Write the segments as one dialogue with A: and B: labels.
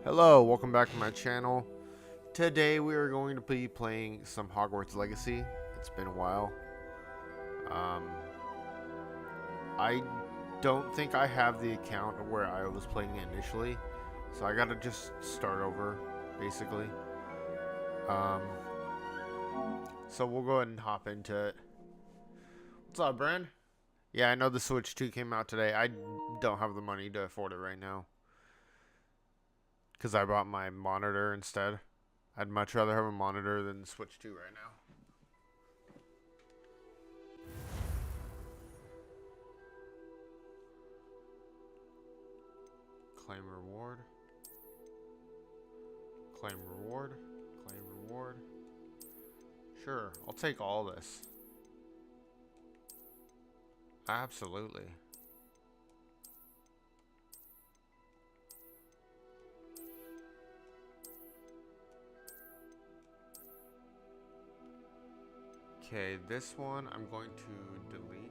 A: Hello, welcome back to my channel. Today we are going to be playing some Hogwarts Legacy. It's been a while. Um, I don't think I have the account where I was playing it initially, so I gotta just start over, basically. Um, so we'll go ahead and hop into it. What's up, Brand? Yeah, I know the Switch 2 came out today. I don't have the money to afford it right now, because I bought my monitor instead. I'd much rather have a monitor than the Switch 2 right now. Claim reward. Claim reward. Claim reward. Sure, I'll take all this. Absolutely. Okay, this one I'm going to delete.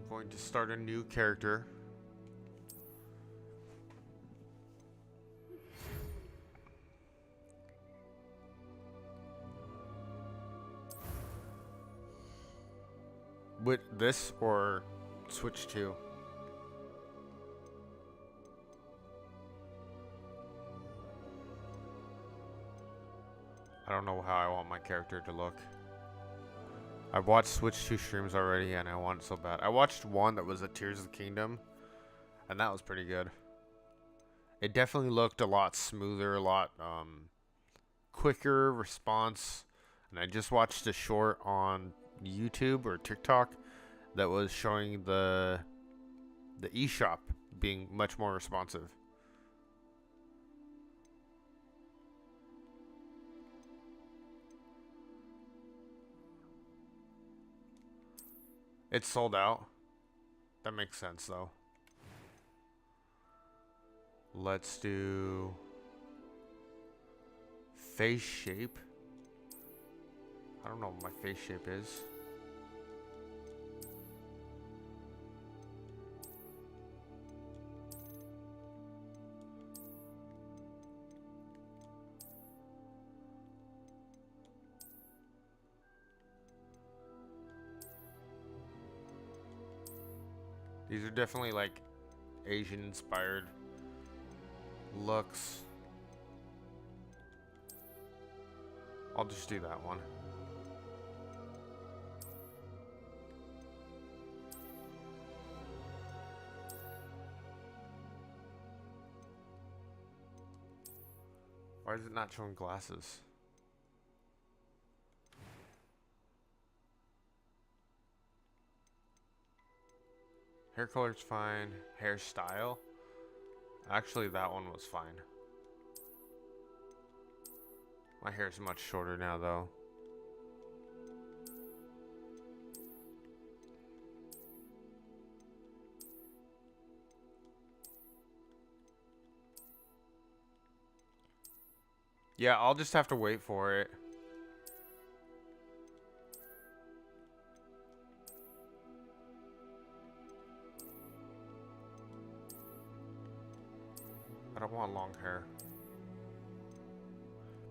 A: I'm going to start a new character. With this or switch to? I don't know how I want my character to look. I've watched Switch 2 streams already and I want it so bad. I watched one that was a Tears of the Kingdom and that was pretty good. It definitely looked a lot smoother, a lot quicker response. And I just watched a short on YouTube or TikTok that was showing the eShop being much more responsive. It's sold out. That makes sense though. Let's do face shape. I don't know what my face shape is. These are definitely like Asian inspired looks. I'll just do that one. Why is it not showing glasses? Hair color's fine. Hairstyle? Actually, that one was fine. My hair's much shorter now, though. Yeah, I'll just have to wait for it. I don't want long hair.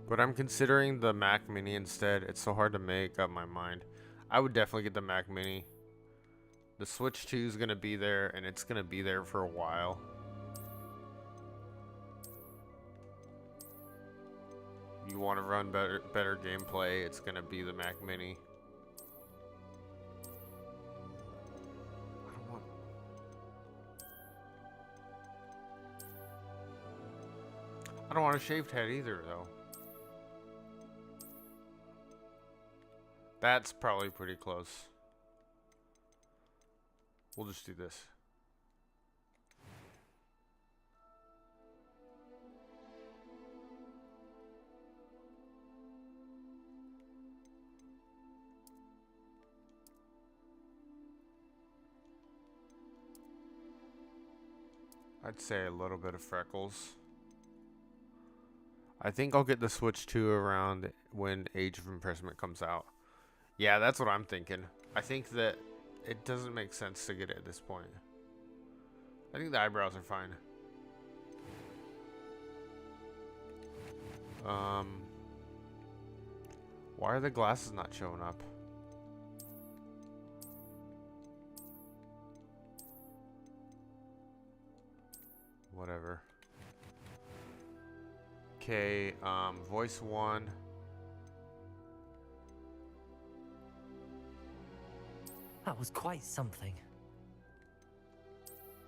A: But I'm considering the Mac Mini instead. It's so hard to make up my mind. I would definitely get the Mac Mini. The Switch 2 is going to be there, and it's going to be there for a while. You want to run better gameplay, it's going to be the Mac Mini. I don't want a shaved head either, though. That's probably pretty close. We'll just do this. I'd say a little bit of freckles. I think I'll get the Switch 2 around when Age of Imprisonment comes out. Yeah, that's what I'm thinking. I think that it doesn't make sense to get it at this point. I think the eyebrows are fine. Why are the glasses not showing up? Whatever. Okay, voice 1.
B: That was quite something.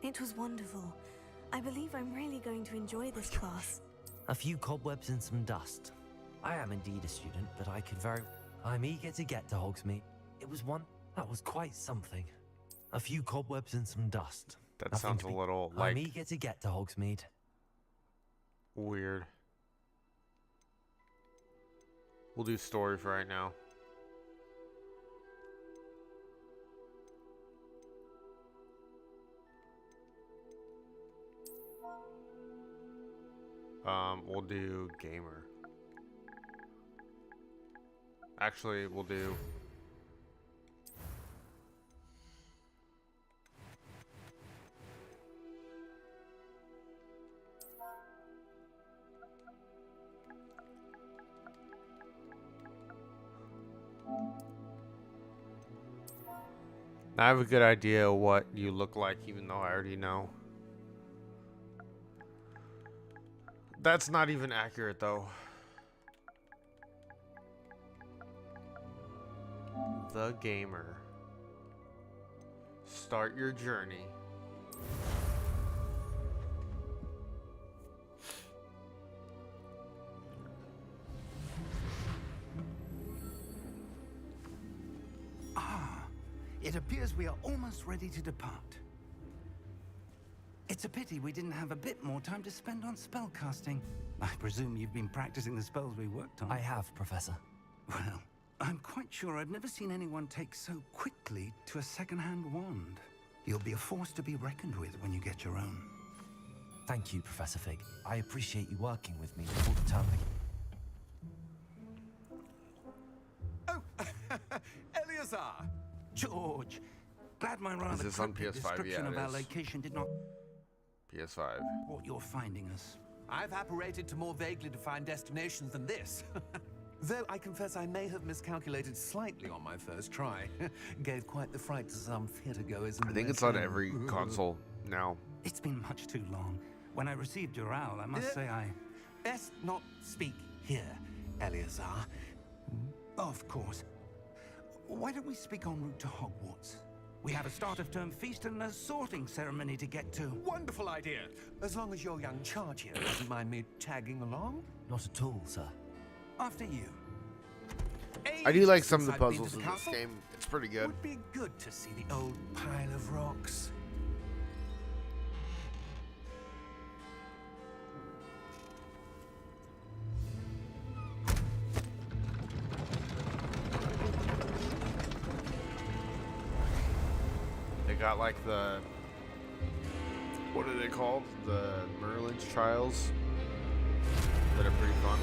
C: It was wonderful. I believe I'm really going to enjoy this class.
B: A few cobwebs and some dust. I am indeed a student, but I could very... I'm eager to get to Hogsmeade. It was one... That was quite something. A few cobwebs and some dust.
A: That
B: Nothing
A: sounds
B: to
A: a
B: be-
A: little like
B: I'm eager to get to Hogsmeade.
A: weird. We'll do story for right now. We'll do gamer. Actually, we'll do... I have a good idea what you look like, even though I already know. That's not even accurate, though. The gamer. Start your journey.
D: It appears we are almost ready to depart. It's a pity we didn't have a bit more time to spend on spellcasting. I presume you've been practicing the spells we worked on.
B: I have, Professor.
D: Well, I'm quite sure I've never seen anyone take so quickly to a second-hand wand. You'll be a force to be reckoned with when you get your own.
B: Thank you, Professor Fig. I appreciate you working with me before the term begins.
D: Oh, Eleazar! George! Glad my rather
A: this on
D: cryptic
A: PS5?
D: description
A: Yeah,
D: of
A: it
D: our
A: is.
D: location did not
A: PS5.
D: what you're finding us.
E: I've apparated to more vaguely defined destinations than this. Though I confess I may have miscalculated slightly on my first try. Gave quite the fright to some theatergoers.
A: I think it's on every console now.
D: It's been much too long. When I received your owl, I must say I...
E: Best not speak here, Eleazar.
D: Of course. Why don't we speak en route to Hogwarts? We have a start-of-term feast and a sorting ceremony to get to.
E: Wonderful idea. As long as your young charge here doesn't mind me tagging along.
B: Not at all, sir.
D: After you.
A: I do like some of the
E: Since I've been to
A: puzzles
E: the
A: in this
E: castle,
A: game. It's pretty good.
E: Would be good to see the old pile of rocks.
A: They got like the... What are they called? The Merlin's Trials. That are pretty fun.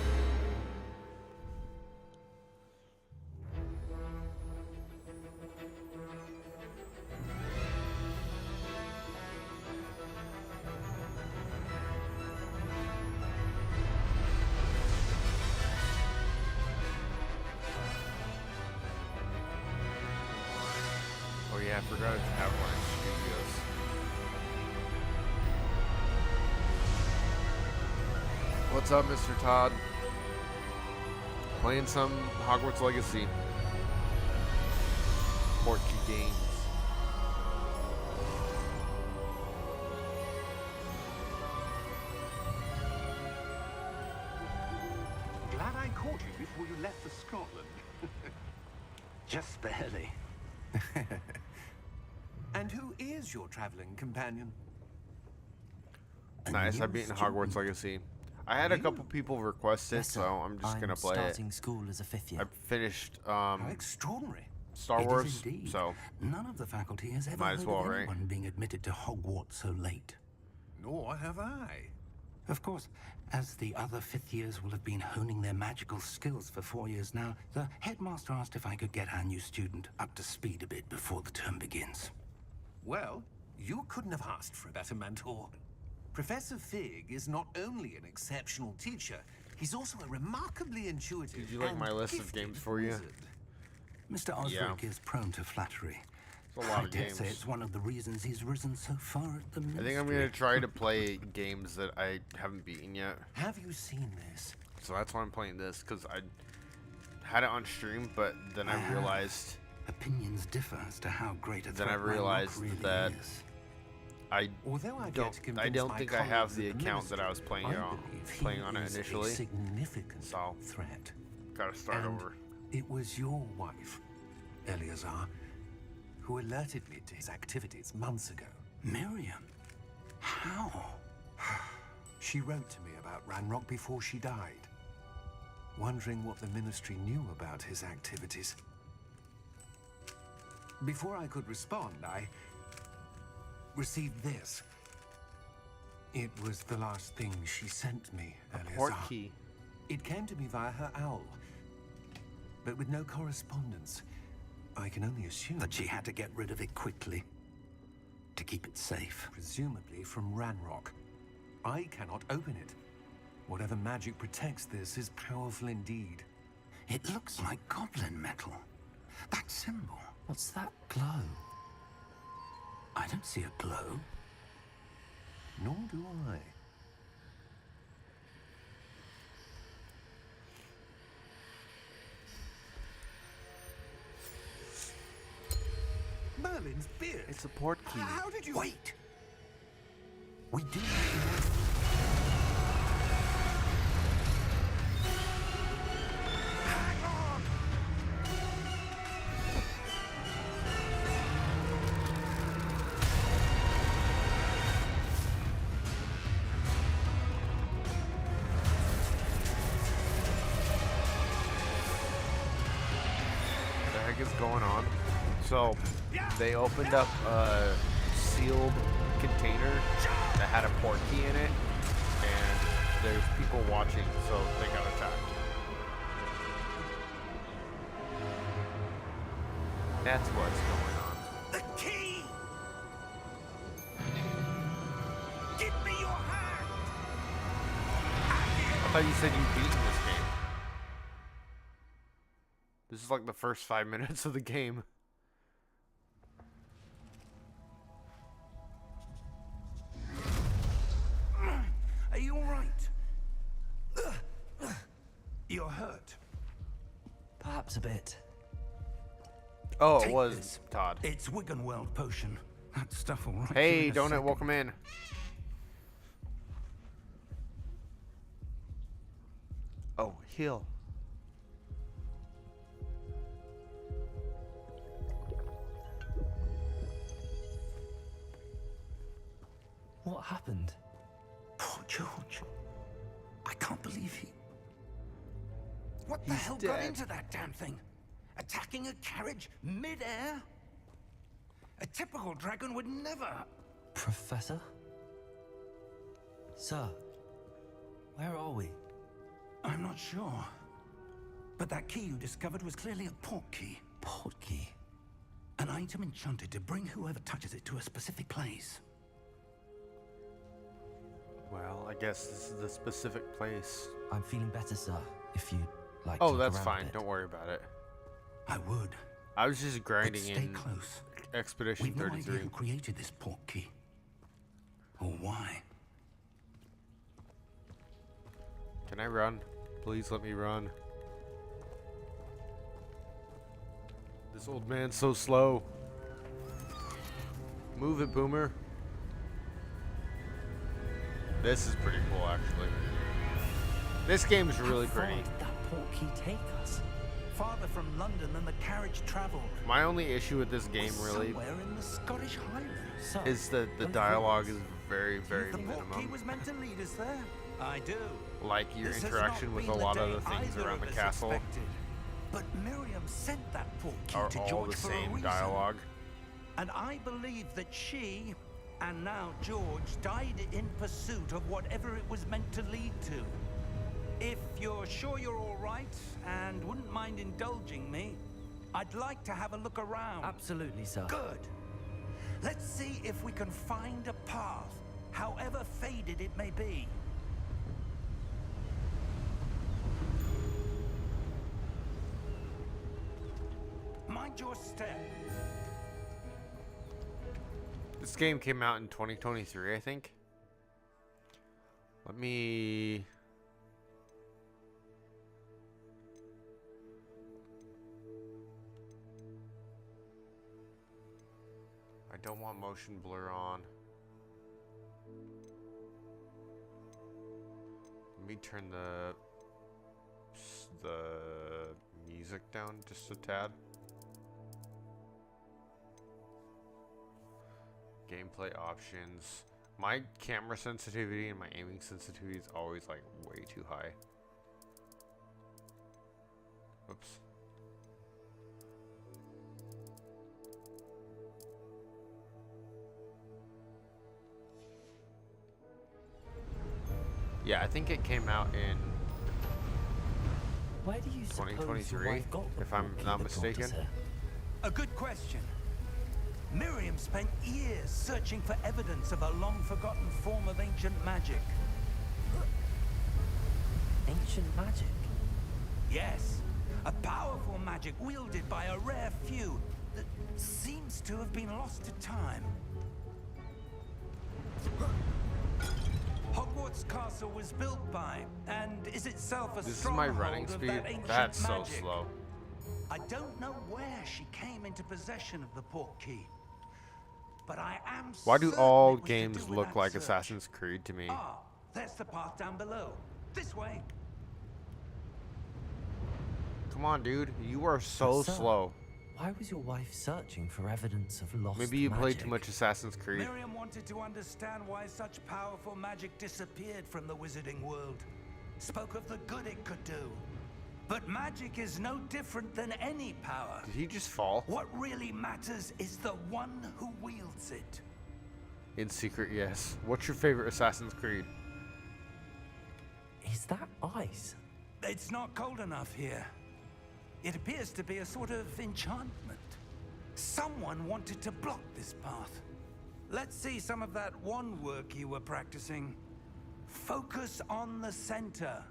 A: Oh yeah, I forgot it's Avalanche Studios. What's up, Mr. Todd? Playing some Hogwarts Legacy. Portkey Games.
E: Glad I caught you before you left for Scotland.
D: Just barely.
E: And who is your traveling companion?
A: Nice, I've beaten Hogwarts Legacy. I had a couple people request it,
B: Yes,
A: so
B: sir.
A: I'm just gonna play
B: starting
A: it.
B: school as a fifth year.
A: I finished
E: How extraordinary.
A: Star
D: It
A: Wars,
D: is indeed.
A: so
D: None of the faculty has ever
A: Might as
D: heard
A: well,
D: of
A: right?
D: anyone being admitted to Hogwarts so late.
E: Nor have I.
D: Of course, as the other fifth years will have been honing their magical skills for 4 years now, the headmaster asked if I could get our new student up to speed a bit before the term begins.
E: Well, You couldn't have asked for a better mentor. Professor Fig is not only an exceptional teacher, he's also a remarkably intuitive.
A: Did you like my list of
E: gifted
A: games for you?
E: wizard.
D: Mr. Osric is prone to flattery.
A: It's a lot
D: I
A: of
D: dare
A: games.
D: say it's one of the reasons he's risen so far at the
A: I
D: ministry.
A: think I'm gonna try to play games that I haven't beaten yet.
E: Have you seen this?
A: So that's why I'm playing this, because I had it on stream, but then I realized
D: Opinions differ as to how great a
A: Then I
D: threat Ranrock
A: realized
D: really
A: that
D: is.
A: I
E: Although I've yet
A: don't
E: to convince
A: don't
E: my
A: think I have
E: colleagues
A: the
E: at the
A: account that I was
E: ministry,
A: playing
E: I
A: on
E: believe he
A: playing on it
E: is
A: initially.
E: A significant
A: So
E: threat.
A: gotta start
E: And
A: over.
E: it was your wife, Eleazar, who alerted me to his activities months ago.
D: Miriam? How?
E: She wrote to me about Ranrock before she died, wondering what the ministry knew about his activities. Before I could respond, I received this. It was the last thing she sent me, Eleazar.
A: Port key.
E: It came to me via her owl, but with no correspondence. I can only assume
D: That she had to get rid of it quickly to keep it safe.
E: presumably from Ranrock. I cannot open it. Whatever magic protects this is powerful indeed.
D: It looks like goblin metal. That symbol.
B: What's that glow?
D: I don't see a glow.
E: Nor do I. Merlin's beard.
A: It's a port key.
E: How did you...
D: Wait! We do.
E: Hang on!
A: What the heck is going on? So they opened up a sealed container that had a port key in it, and there's people watching, so they got attacked. That's what's going on.
D: The key! Give me your hand!
A: I thought you said you'd beaten this game. This is like the first 5 minutes of the game.
D: Are you all right? You're hurt.
B: Perhaps a bit.
A: Oh, it
D: Take
A: was
D: this.
A: Todd.
D: It's Wiggenweld potion. That stuff will right
A: Hey,
D: you in a
A: Donut,
D: second.
A: welcome in. Oh, heal.
B: What happened?
D: Poor George. I can't believe he... What the
A: He's
D: hell got
A: dead.
D: into that damn thing? Attacking a carriage mid-air? A typical dragon would never...
B: Professor? Sir, where are we?
D: I'm not sure. But that key you discovered was clearly a port key.
B: Port key.
D: An item enchanted to bring whoever touches it to a specific place.
A: Well, I guess this is the specific place.
B: I'm feeling better, sir. If you'd like
A: Oh,
B: to look
A: that's
B: around a
A: fine.
B: bit.
A: Don't worry about it.
D: I would.
A: I was just
D: But
A: grinding
D: stay
A: in
D: close.
A: Expedition
D: We've no idea
A: 33.
D: who created this port key. Or why.
A: Can I run? Please let me run. This old man's so slow. Move it, Boomer. This is pretty cool, actually. This game is really
B: How far
A: pretty.
B: did that port key take us?
D: Farther from London than the carriage travelled.
A: My only issue with this game, really,
D: Somewhere in the Scottish Highlands.
B: Sir,
A: is that the
B: don't
A: dialogue
B: fools.
A: is very, very
D: The port key
A: minimum.
D: was meant to lead us there. I do.
A: Like your
D: This has
A: interaction
D: not
A: with a
D: been the
A: lot of
D: day
A: the things
D: either
A: around the
D: of us
A: castle
D: expected. But Miriam sent that port key
A: are
D: to
A: all
D: George
A: the
D: for a
A: same
D: reason.
A: dialogue.
D: And I believe that she, and now George, died in pursuit of whatever it was meant to lead to. If you're sure you're all right and wouldn't mind indulging me, I'd like to have a look around.
B: Absolutely, sir.
D: Good. Let's see if we can find a path, however faded it may be. Mind your step.
A: This game came out in 2023, I think. Let me... I don't want motion blur on. Let me turn the music down just a tad. Gameplay options. My camera sensitivity and my aiming sensitivity is always like way too high. Oops. Yeah, I think it came out in
B: Where do you suppose your
A: 2023,
B: wife got the
A: if I'm
B: portkey
A: not
B: that brought us
A: mistaken.
B: here?
D: A good question. Miriam spent years searching for evidence of a long-forgotten form of ancient magic.
B: Ancient magic?
D: Yes, a powerful magic wielded by a rare few that seems to have been lost to time. Hogwarts Castle was built by, and is itself a
A: This is my
D: stronghold
A: running
D: of
A: speed.
D: that ancient
A: That's so
D: magic.
A: slow.
D: I don't know where she came into possession of the portkey, but I am
A: Why do
D: certain
A: all
D: it was to
A: games
D: do with
A: look
D: that
A: like
D: search.
A: Assassin's Creed to me?
D: Ah, there's the path down below. This way.
A: Come on, dude. You are so
B: Sir,
A: slow.
B: Why was your wife searching for evidence of lost
A: Maybe you played too
B: magic?
A: much Assassin's Creed.
D: Miriam wanted to understand why such powerful magic disappeared from the wizarding world. Spoke of the good it could do. But magic is no different than any power.
A: Did he just fall?
D: What really matters is the one who wields it.
A: In secret, yes. What's your favorite Assassin's Creed?
B: Is that ice?
D: It's not cold enough here. It appears to be a sort of enchantment. Someone wanted to block this path. Let's see some of that wand work you were practicing. Focus on the center.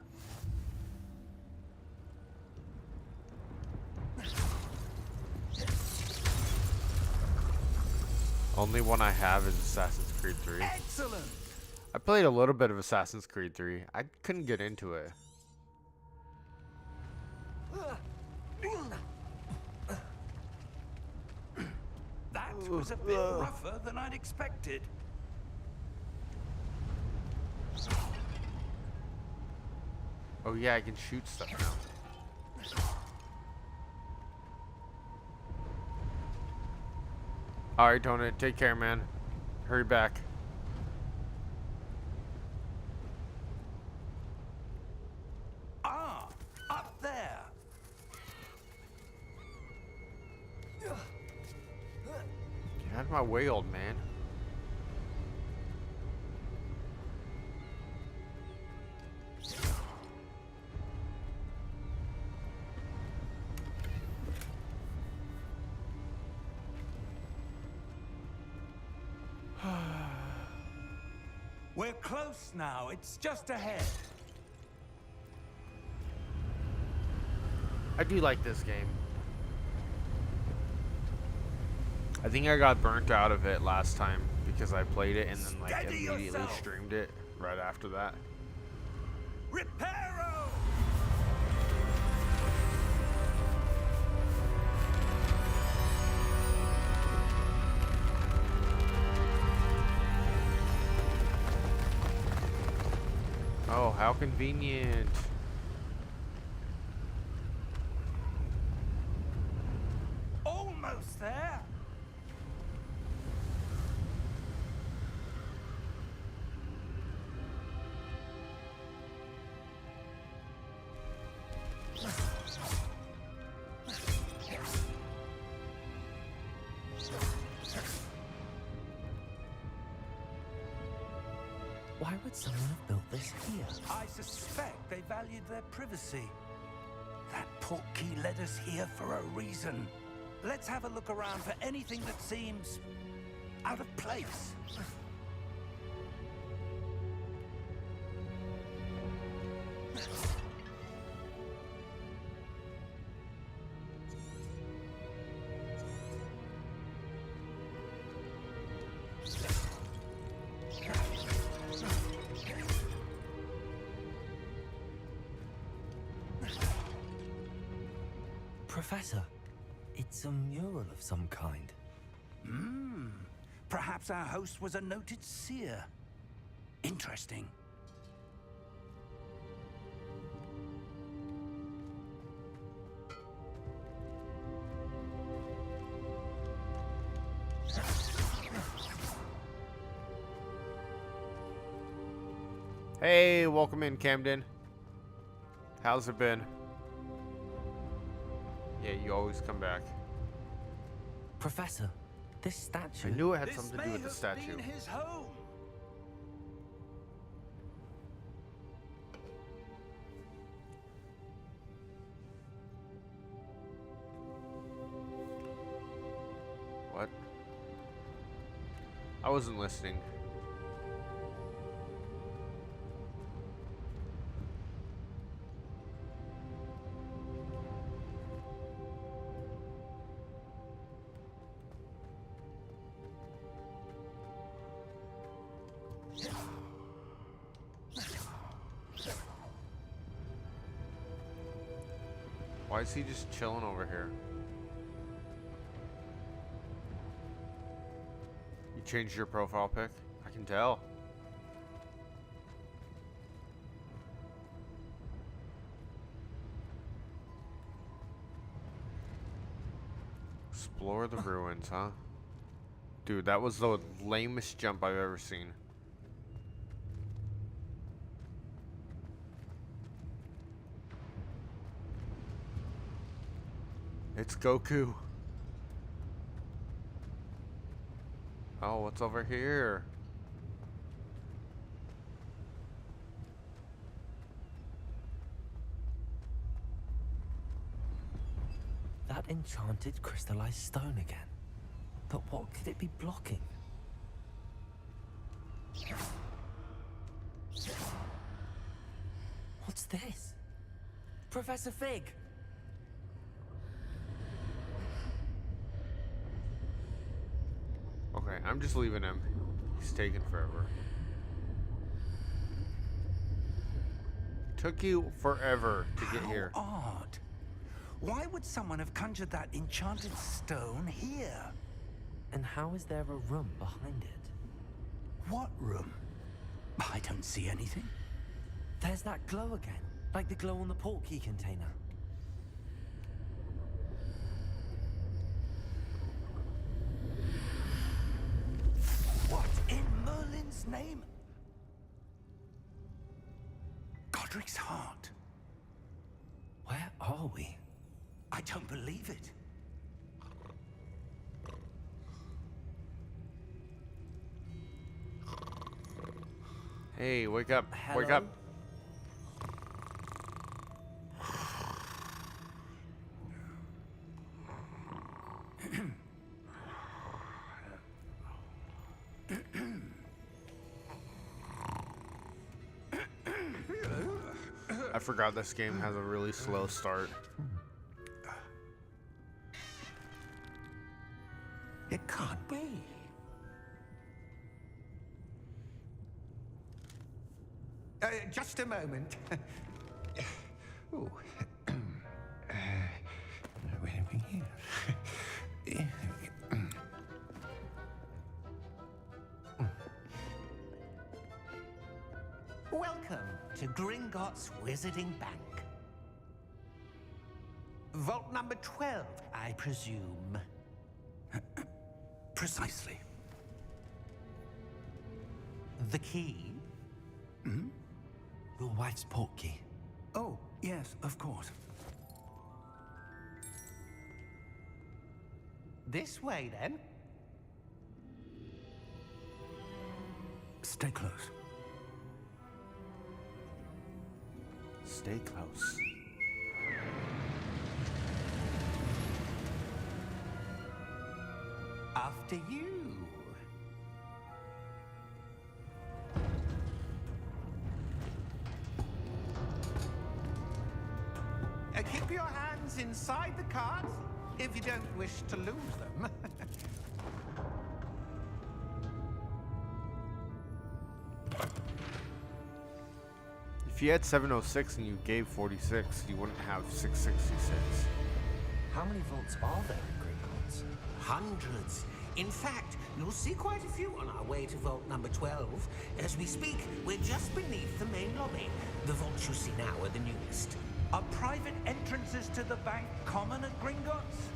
A: Only one I have is Assassin's Creed 3.
D: Excellent!
A: I played a little bit of Assassin's Creed 3. I couldn't get into it.
D: That was a bit rougher than I'd expected.
A: Oh yeah, I can shoot stuff now. Alright, Donut, take care, man. Hurry back.
D: Ah, up there.
A: Get out of my way, old man.
D: We're close now. It's just ahead.
A: I do like this game. I think I got burnt out of it last time because I played it and then like
D: Steady
A: immediately
D: yourself.
A: streamed it right after that.
D: Reparo!
A: Oh, how convenient.
D: Almost there.
B: Why would someone have built this here?
D: I suspect they valued their privacy. That portkey led us here for a reason. Let's have a look around for anything that seems out of place.
B: Professor, it's a mural of some kind.
D: Perhaps our host was a noted seer. Interesting.
A: Hey, welcome in, Camden. How's it been? Yeah, you always come back.
B: Professor, this statue...
A: I knew it had
D: This
A: something to
D: may
A: do with the
D: have
A: statue.
D: been his home.
A: What? I wasn't listening. Why is he just chilling over here? You changed your profile pic? I can tell. Explore the ruins, huh? Dude, that was the lamest jump I've ever seen. It's Goku. Oh, what's over here?
B: That enchanted crystallized stone again. But what could it be blocking? What's this? Professor Fig!
A: Okay, I'm just leaving him. He's taking forever. Took you forever to get here.
D: Odd. Why would someone have conjured that enchanted stone here?
B: And how is there a room behind it?
D: What room? I don't see anything.
B: There's that glow again, like the glow on the portkey container.
D: What in Merlin's name? Godric's heart.
B: Where are we?
D: I don't believe it.
A: Hey, wake up. Wake
B: Hello?
A: up. I forgot this game has a really slow start.
D: It can't be.
E: Just a moment. Ooh. Where are we here?
F: Welcome to Gringotts Wizarding Bank. Vault number 12, I presume.
D: Precisely.
F: The key?
B: Your wife's portkey.
D: Oh, yes, of course.
F: This way, then.
D: Stay close.
A: Stay close.
F: After you. inside the cards, if you don't wish to lose them.
A: If you had 706 and you gave 46, you wouldn't have 666.
B: How many vaults are there in Gringotts?
F: Hundreds. In fact, you'll see quite a few on our way to vault number 12. As we speak, we're just beneath the main lobby. The vaults you see now are the newest.
D: Are private entrances to the bank common at Gringotts?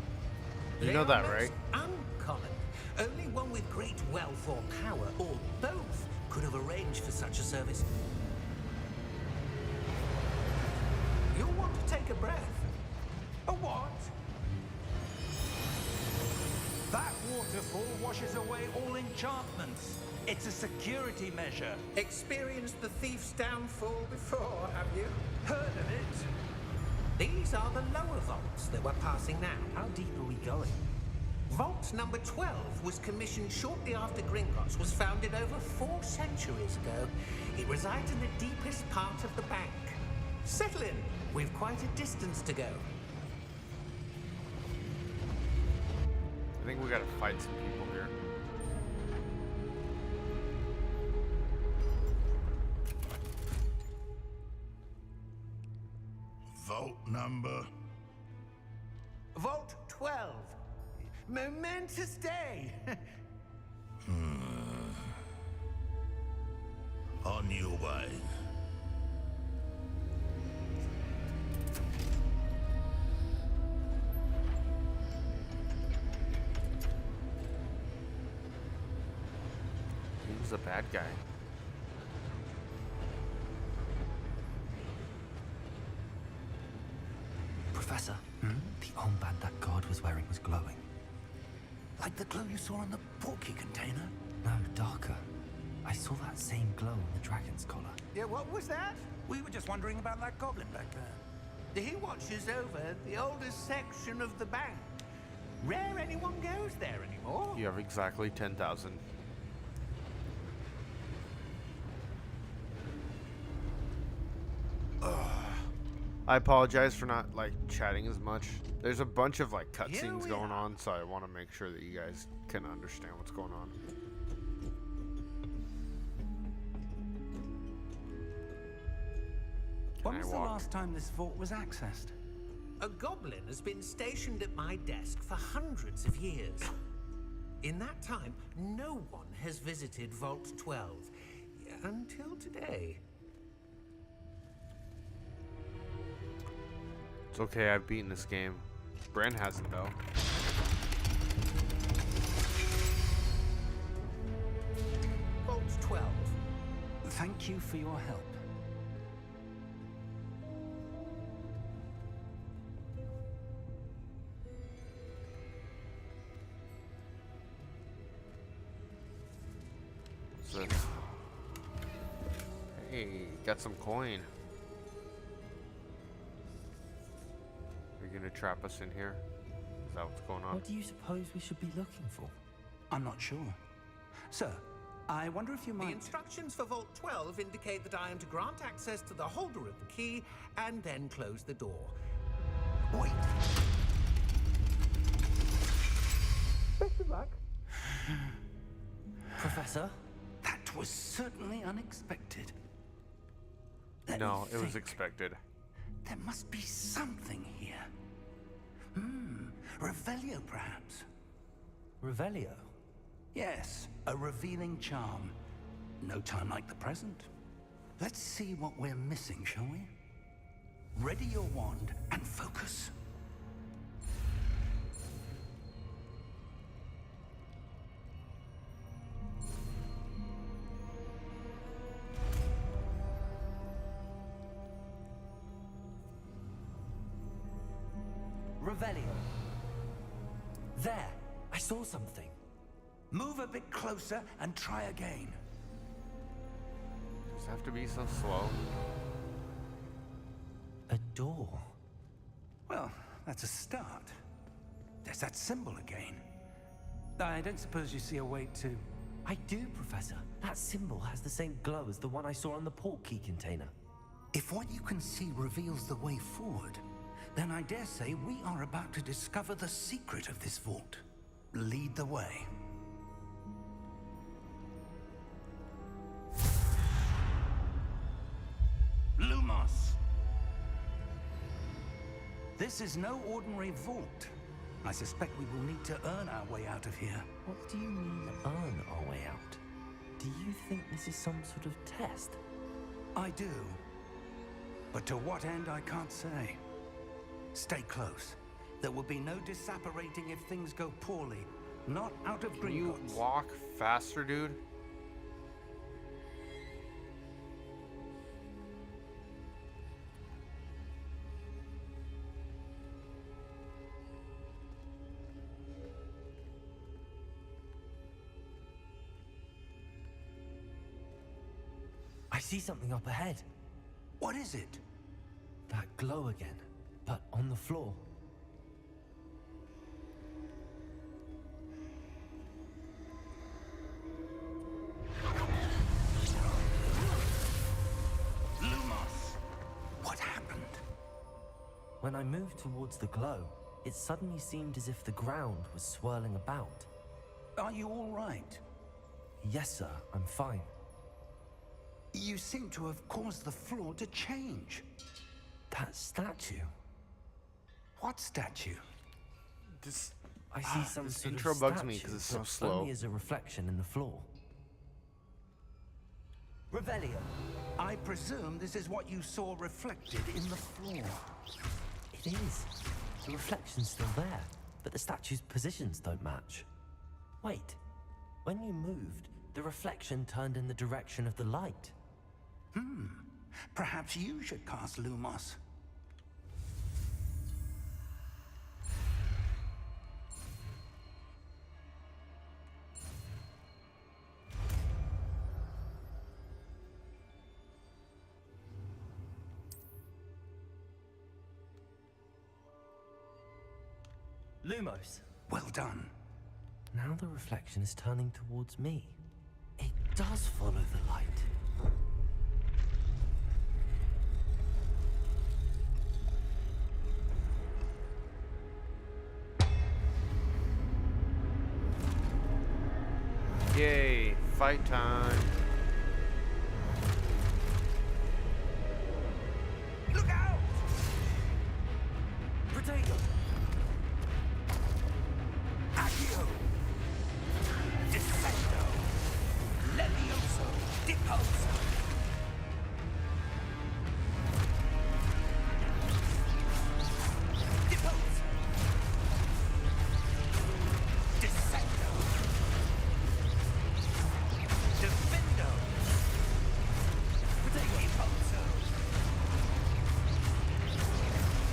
A: You know that, right?
F: Uncommon. Only one with great wealth or power, or both, could have arranged for such a service. You'll want to take a breath.
D: A what? That waterfall washes away all enchantments. It's a security measure.
F: Experienced the thief's downfall before, have you?
D: Heard of it?
F: These are the lower vaults that we're passing now.
B: How deep are we going?
F: Vault number 12 was commissioned shortly after Gringotts was founded over 4 centuries ago. It resides in the deepest part of the bank. Settle in. We've quite a distance to go.
A: I think we gotta fight some people here.
G: Vault number.
F: Vault 12. Momentous day.
G: On your way.
A: He was a bad guy.
B: Professor, the armband that guard was wearing was glowing.
E: Like the glow you saw on the portkey container?
B: No, darker. I saw that same glow on the dragon's collar.
F: Yeah, what was that?
D: We were just wondering about that goblin back there.
F: He watches over the oldest section of the bank. Rare anyone goes there anymore.
A: You have exactly 10,000. I apologize for not like chatting as much. There's a bunch of like cutscenes going on, so I want to make sure that you guys can understand what's going on.
D: When
A: I
D: was the
A: walk?
D: last time this vault was accessed?
F: A goblin has been stationed at my desk for hundreds of years. In that time, no one has visited Vault 12. Until today.
A: It's okay, I've beaten this game. Bran hasn't though.
F: Vault 12.
D: Thank you for your help.
A: What's this? Hey, got some coin. You're gonna trap us in here? Is that what's going on?
B: What do you suppose we should be looking for?
D: I'm not sure. Sir, I wonder if you
F: The
D: might...
F: instructions for Vault 12 indicate that I am to grant access to the holder of the key and then close the door. Wait. Best of luck.
B: Professor?
D: That was certainly unexpected. Let
A: No,
D: me
A: it was
D: think.
A: expected.
D: There must be something here. Revelio, perhaps?
B: Revelio?
D: Yes, a revealing charm. No time like the present. Let's see what we're missing, shall we? Ready your wand and focus.
B: Revelio. There! I saw something.
D: Move a bit closer and try again.
A: Does it have to be so slow?
B: A door.
D: Well, that's a start. There's that symbol again. I don't suppose you see a way to...
B: I do, Professor. That symbol has the same glow as the one I saw on the portkey container.
H: If what you can see reveals the way forward,
D: Then I dare say we are about to discover the secret of this vault. Lead the way. Lumos! This is no ordinary vault. I suspect we will need to earn our way out of here.
B: What do you mean, earn our way out? Do you think this is some sort of test?
D: I do. But to what end, I can't say. Stay close. There will be no disapparating if things go poorly. Not out of
A: Can you
D: Gringotts.
A: walk faster, dude?
B: I see something up ahead.
D: What is it?
B: That glow again, but on the floor.
D: Lumos! What happened?
B: When I moved towards the glow, it suddenly seemed as if the ground was swirling about.
D: Are you all right?
B: Yes, sir, I'm fine.
D: You seem to have caused the floor to change.
B: That statue.
D: What statue?
A: This
B: I see some
A: this
B: sort
A: intro
B: of
A: bugs me
B: statue,
A: 'cause it's so
B: but
A: slow.
B: only as a reflection in the floor. Revelio.
D: I presume this is what you saw reflected in the floor.
B: It is. The reflection's still there, but the statue's positions don't match. Wait. When you moved, the reflection turned in the direction of the light.
D: Perhaps you should cast Lumos.
B: Lumos.
D: Well done.
B: Now the reflection is turning towards me. It does follow the light.
A: Yay, fight time.
D: Look out!
B: Protego!
D: Accio! Descendo! Levioso! Deposo! Deposo! Descendo! Defendo! Deposo!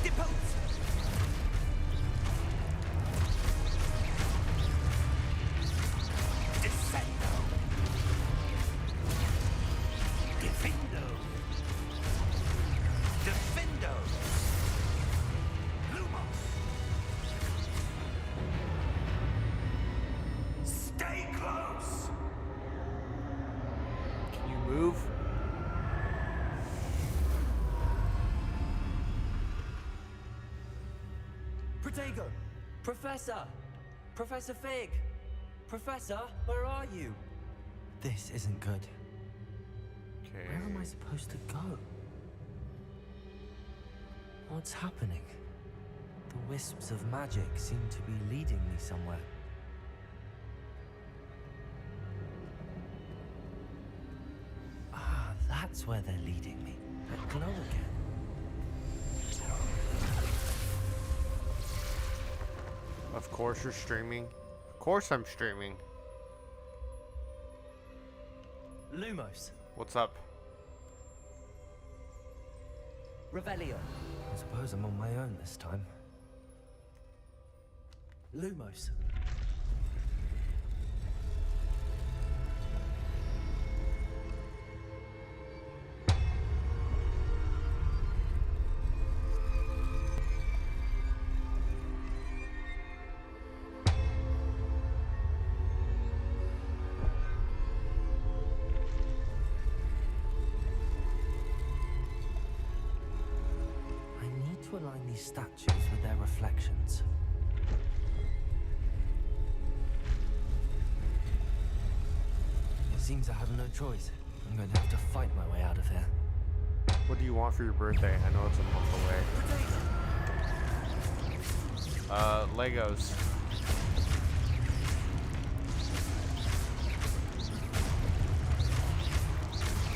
D: Deposo! Descendo! Defendo! Defendo! Lumos! Stay close!
A: Can you move?
B: Protego! Professor! Professor Fig! Professor, where are you? This isn't good.
A: Okay.
B: Where am I supposed to go? What's happening? The wisps of magic seem to be leading me somewhere. Ah, that's where they're leading me. That glow again.
A: Of course you're streaming. Of course I'm streaming.
B: Lumos.
A: What's up?
B: Revelio. I suppose I'm on my own this time. Lumos. I need to to align these statues with their reflections. It seems I have no choice. I'm going to have to fight my way out of here.
A: What do you want for your birthday? I know it's a month away. Legos.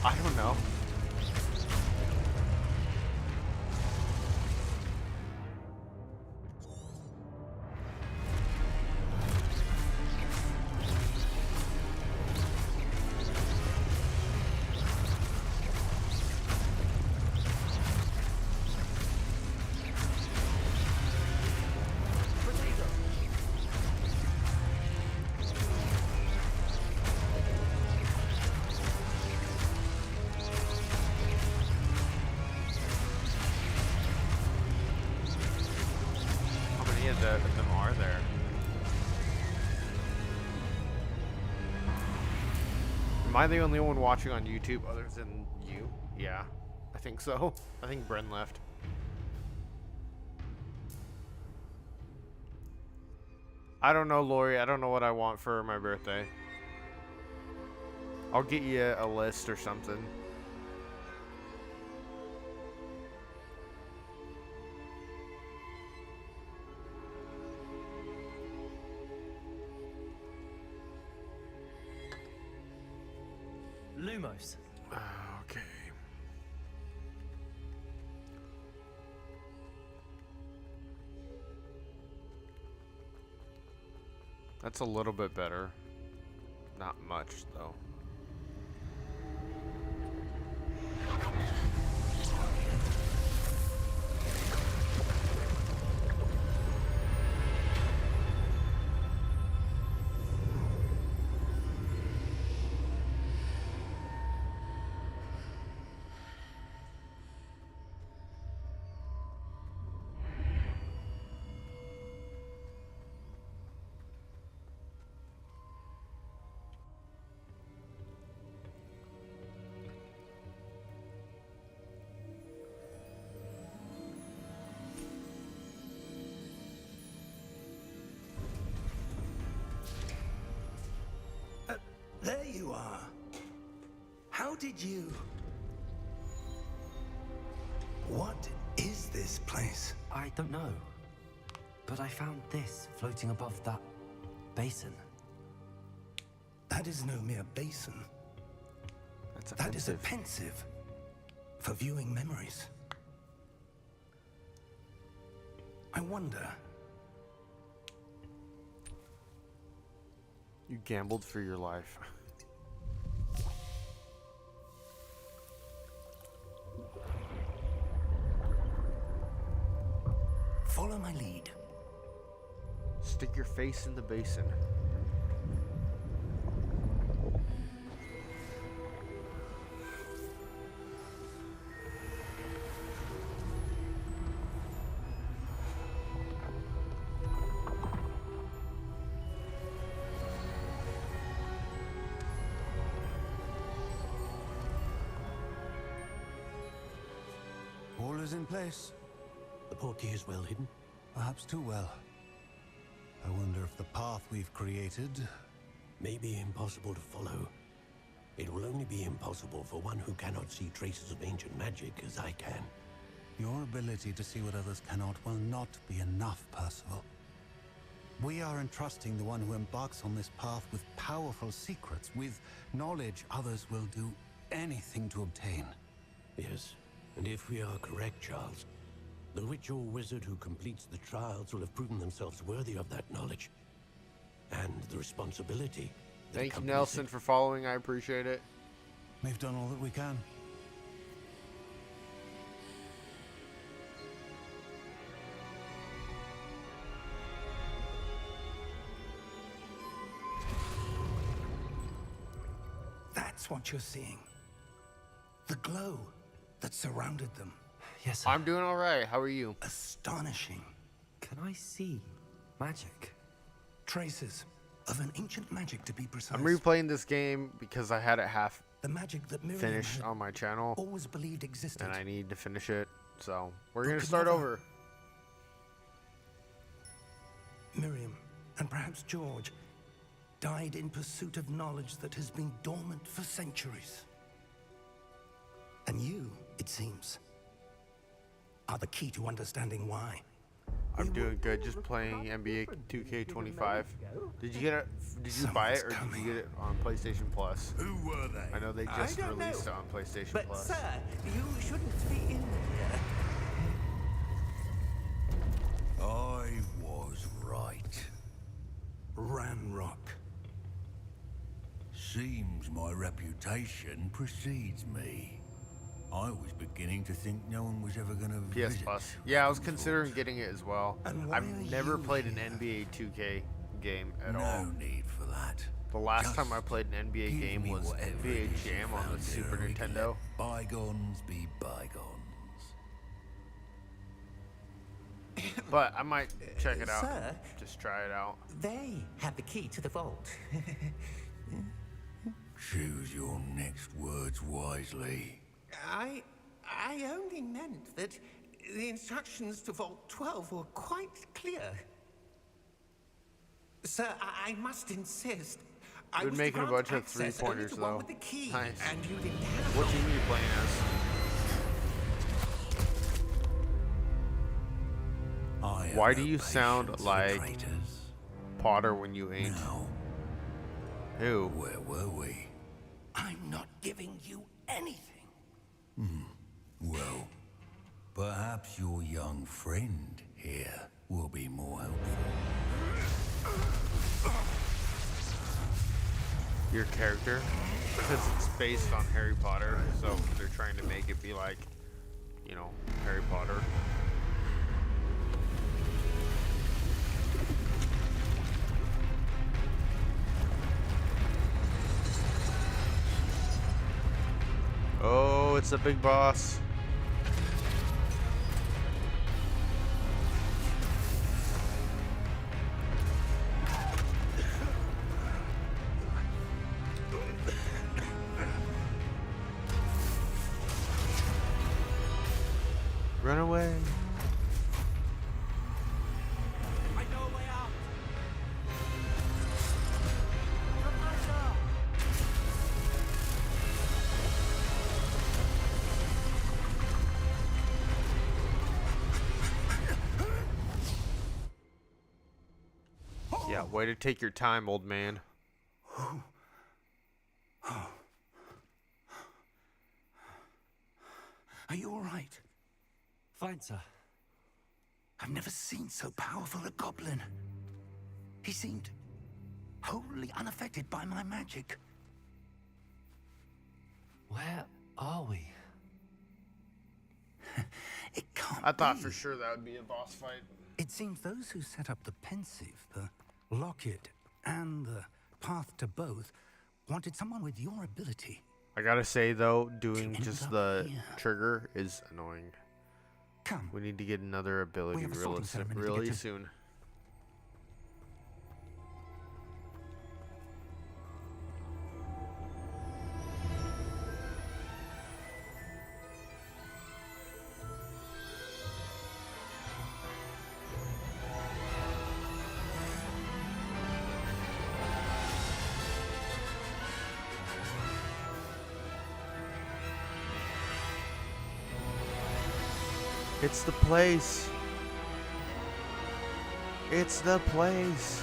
A: I don't know. Of them are there? Am I the only one watching on YouTube other than you? Yeah, I think so. I think Bren left. I don't know, Lori. I don't know what I want for my birthday. I'll get you a list or something.
B: Lumos.
A: Okay. That's a little bit better. Not much, though.
D: There you are. How did you... What is this place?
B: I don't know. But I found this floating above that basin.
D: That is no mere basin.
A: That's
D: That is a
A: offensive.
D: pensive for viewing memories. I wonder...
A: You gambled for your life.
D: Follow my lead.
A: Stick your face in the basin.
H: All is in place.
I: The portkey is well hidden.
H: Perhaps too well. I wonder if the path we've created...
I: May be impossible to follow. It will only be impossible for one who cannot see traces of ancient magic as I can.
H: Your ability to see what others cannot will not be enough, Percival. We are entrusting the one who embarks on this path with powerful secrets, with knowledge others will do anything to obtain.
I: Yes, and if we are correct, Charles, the witch or wizard who completes the trials will have proven themselves worthy of that knowledge. And the responsibility that
A: Thank you,
I: accompanies
A: Nelson,
I: it.
A: for following. I appreciate it.
H: We've done all that we can.
D: That's what you're seeing. The glow that surrounded them.
B: Yes, sir.
A: I'm doing all right. How are you?
D: Astonishing.
B: Can I see magic?
D: Traces of an ancient magic, to be precise.
A: I'm replaying this game because I had it half
D: The magic that Miriam
A: finished
D: had
A: on my channel,
D: always believed existed.
A: and I need to finish it. So we're
D: But
A: gonna
D: could
A: start
D: never-
A: over.
D: Miriam, and perhaps George, died in pursuit of knowledge that has been dormant for centuries. And you, it seems, are the key to understanding why.
A: I'm doing good, just playing NBA 2K25. Did you get it? Did you buy it, or did you get it on PlayStation Plus?
G: Who were they?
A: I know they just released it on PlayStation
F: But,
A: Plus.
F: sir, you shouldn't be in here.
G: I was right.
D: Ranrock.
G: Seems my reputation precedes me. I was beginning to think no one was ever gonna
A: PS
G: visit.
A: Plus. Yeah, I was considering getting it as well.
D: And why
A: I've
D: are
A: never
D: you
A: played an
D: here?
A: NBA 2K game at
G: No
A: all.
G: need for that.
A: The last
G: Just
A: time I played an NBA
G: give
A: game
G: me
A: was
G: whatever
A: NBA
G: it is you
A: Jam on
G: found
A: the
G: here
A: Super
G: and we can
A: Nintendo.
G: let bygones be bygones.
A: But I might check it out.
F: Sir?
A: Just try it out.
F: They have the key to the vault.
G: Choose your next words wisely.
F: I only meant that the instructions to Vault 12 were quite clear. Sir, I must insist. I
A: Been
F: was to
A: making a
F: grant
A: bunch of
F: access only
A: three-pointers,
F: to one
A: though.
F: with the key,
A: Nice.
F: and you didn't have
A: What
F: one.
A: team are you playing as?
G: I have
A: Why
G: no
A: do you sound
G: patience for
A: like
G: traitors.
A: Potter when you ain't?
G: Now,
A: Who?
G: where were we?
D: I'm not giving you anything.
G: Well, perhaps your young friend here will be more helpful.
A: Your character? Because it's based on Harry Potter, so they're trying to make it be like, you know, Harry Potter. Oh, it's a big boss. Run away.
D: I know a way out.
A: Yeah, way to take your time, old man.
D: Are you all right?
B: Fine, sir.
D: I've never seen so powerful a goblin. He seemed wholly unaffected by my magic.
B: Where are we?
D: It can't
A: I thought
D: be.
A: for sure that would be a boss fight.
D: It seems those who set up the pensive, the locket, and the path to both wanted someone with your ability.
A: I gotta say though, doing
D: To end
A: just
D: up
A: the
D: here.
A: trigger is annoying.
D: Come.
A: We need to get another ability
D: have a sorting ceremony to get
A: really
D: to.
A: soon. It's the place. It's the place.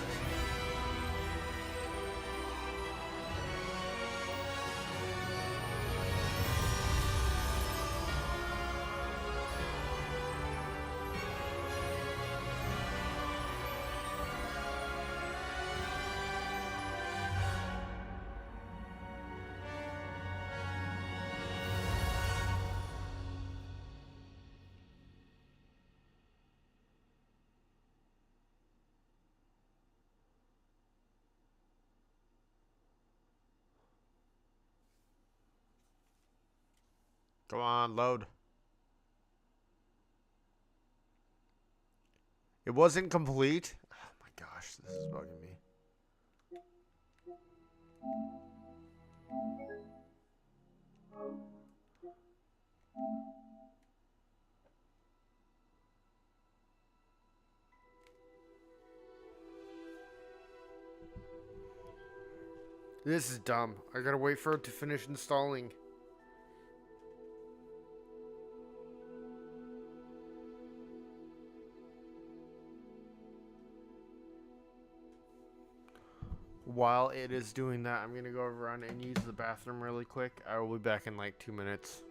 A: Come on, load. It wasn't complete. Oh my gosh, this is bugging me. This is dumb. I gotta wait for it to finish installing. While it is doing that, I'm gonna go around and use the bathroom really quick. I will be back in like 2 minutes.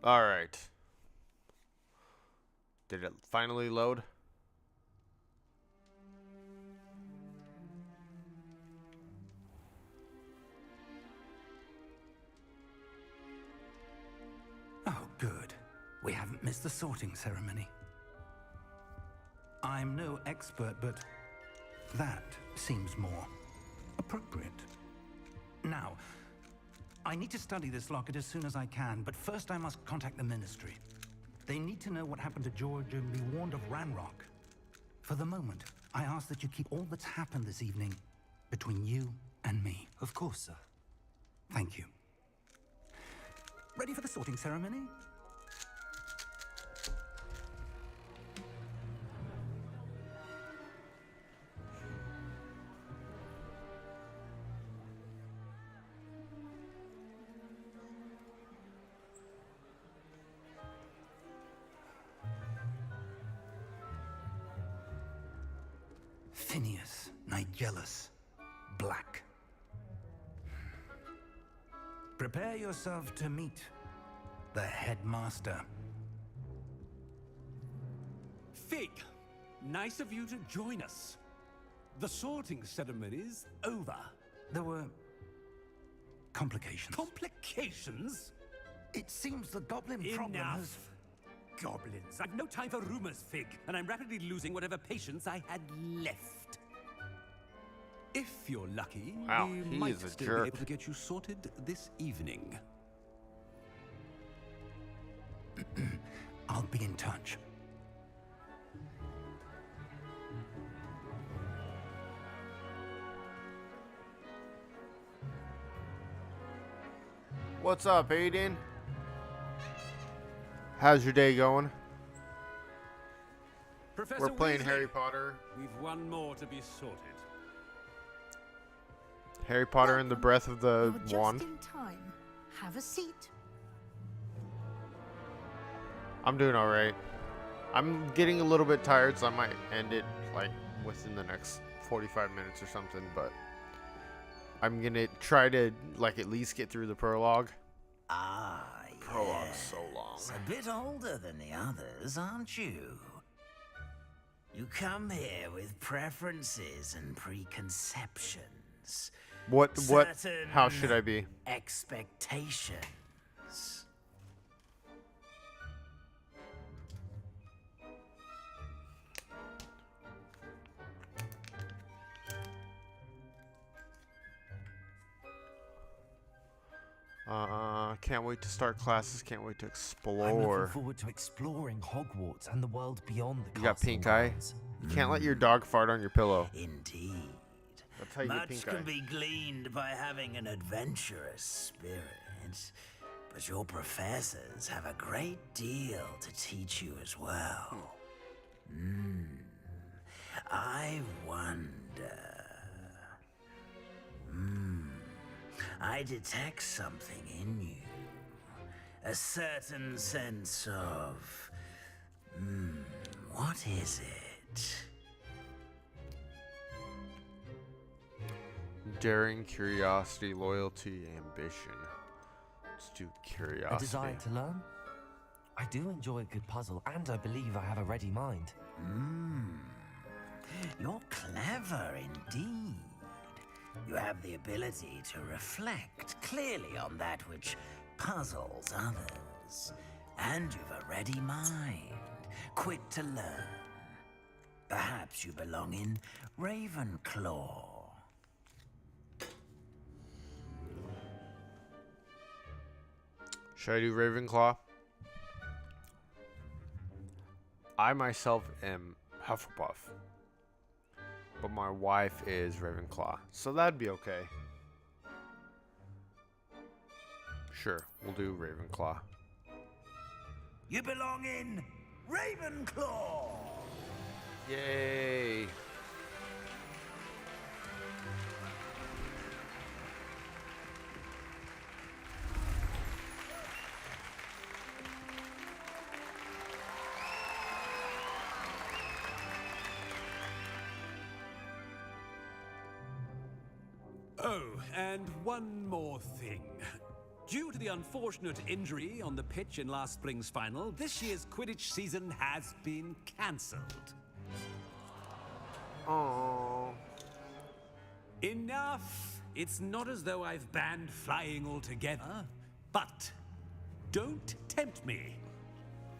A: Alright. Did it finally load?
D: Oh, good. We haven't missed the sorting ceremony. I'm no expert, but that seems more appropriate. Now, I need to study this locket as soon as I can, but first I must contact the Ministry. They need to know what happened to George and be warned of Ranrock. For the moment, I ask that you keep all that's happened this evening between you and me.
B: Of course, sir.
D: Thank you. Ready for the sorting ceremony? Phineas, Nigellus, Black. Prepare yourself to meet the headmaster.
J: Fig, nice of you to join us. The sorting ceremony's over.
D: There were complications.
J: Complications?
D: It seems the goblin problem has...
J: Enough. Goblins. I've no time for rumors, Fig, and I'm rapidly losing whatever patience I had left. If you're lucky,
A: Wow,
J: we
A: he
J: might
A: is a
J: still
A: jerk.
J: be able to get you sorted this evening.
D: I'll be in touch.
A: What's up, Aiden? How's your day going?
J: Professor
A: We're playing
J: Weasley,
A: Harry Potter.
J: We've one more to be sorted.
A: Harry Potter and the Breath of the
K: You're
A: Wand.
K: just in time. Have a seat.
A: I'm doing alright. I'm getting a little bit tired, so I might end it like within the next 45 minutes or something, but I'm gonna try to like at least get through the prologue.
L: Ah,
A: Prologue's so long.
L: A bit older than the others, aren't you? You come here with preferences and preconceptions.
A: What
L: Certain
A: how should I be?
L: expectations.
A: Can't wait to start classes. Can't wait to
B: I'm
A: explore.
B: looking forward to exploring Hogwarts and the world beyond the
A: You got
B: castle
A: pink
B: and
A: eye?
B: grounds.
A: You can't let your dog fart on your pillow.
L: Indeed.
A: That's how you get
L: Much
A: pink
L: can
A: eye.
L: be gleaned by having an adventurous spirit, but your professors have a great deal to teach you as well. I wonder. I detect something in you. A certain sense of. What is it?
A: Daring, curiosity, loyalty, ambition. Let's do curiosity.
B: A desire to learn? I do enjoy a good puzzle, and I believe I have a ready mind.
L: You're clever indeed. You have the ability to reflect clearly on that which puzzles others. And you've a ready mind, quick to learn. Perhaps you belong in Ravenclaw.
A: Should I do Ravenclaw? I myself am Hufflepuff. But my wife is Ravenclaw. So that'd be okay. Sure, we'll do Ravenclaw.
L: You belong in Ravenclaw!
A: Yay!
J: Oh, and one more thing. Due to the unfortunate injury on the pitch in last spring's final, this year's Quidditch season has been cancelled.
A: Oh.
J: Enough! It's not as though I've banned flying altogether. But don't tempt me.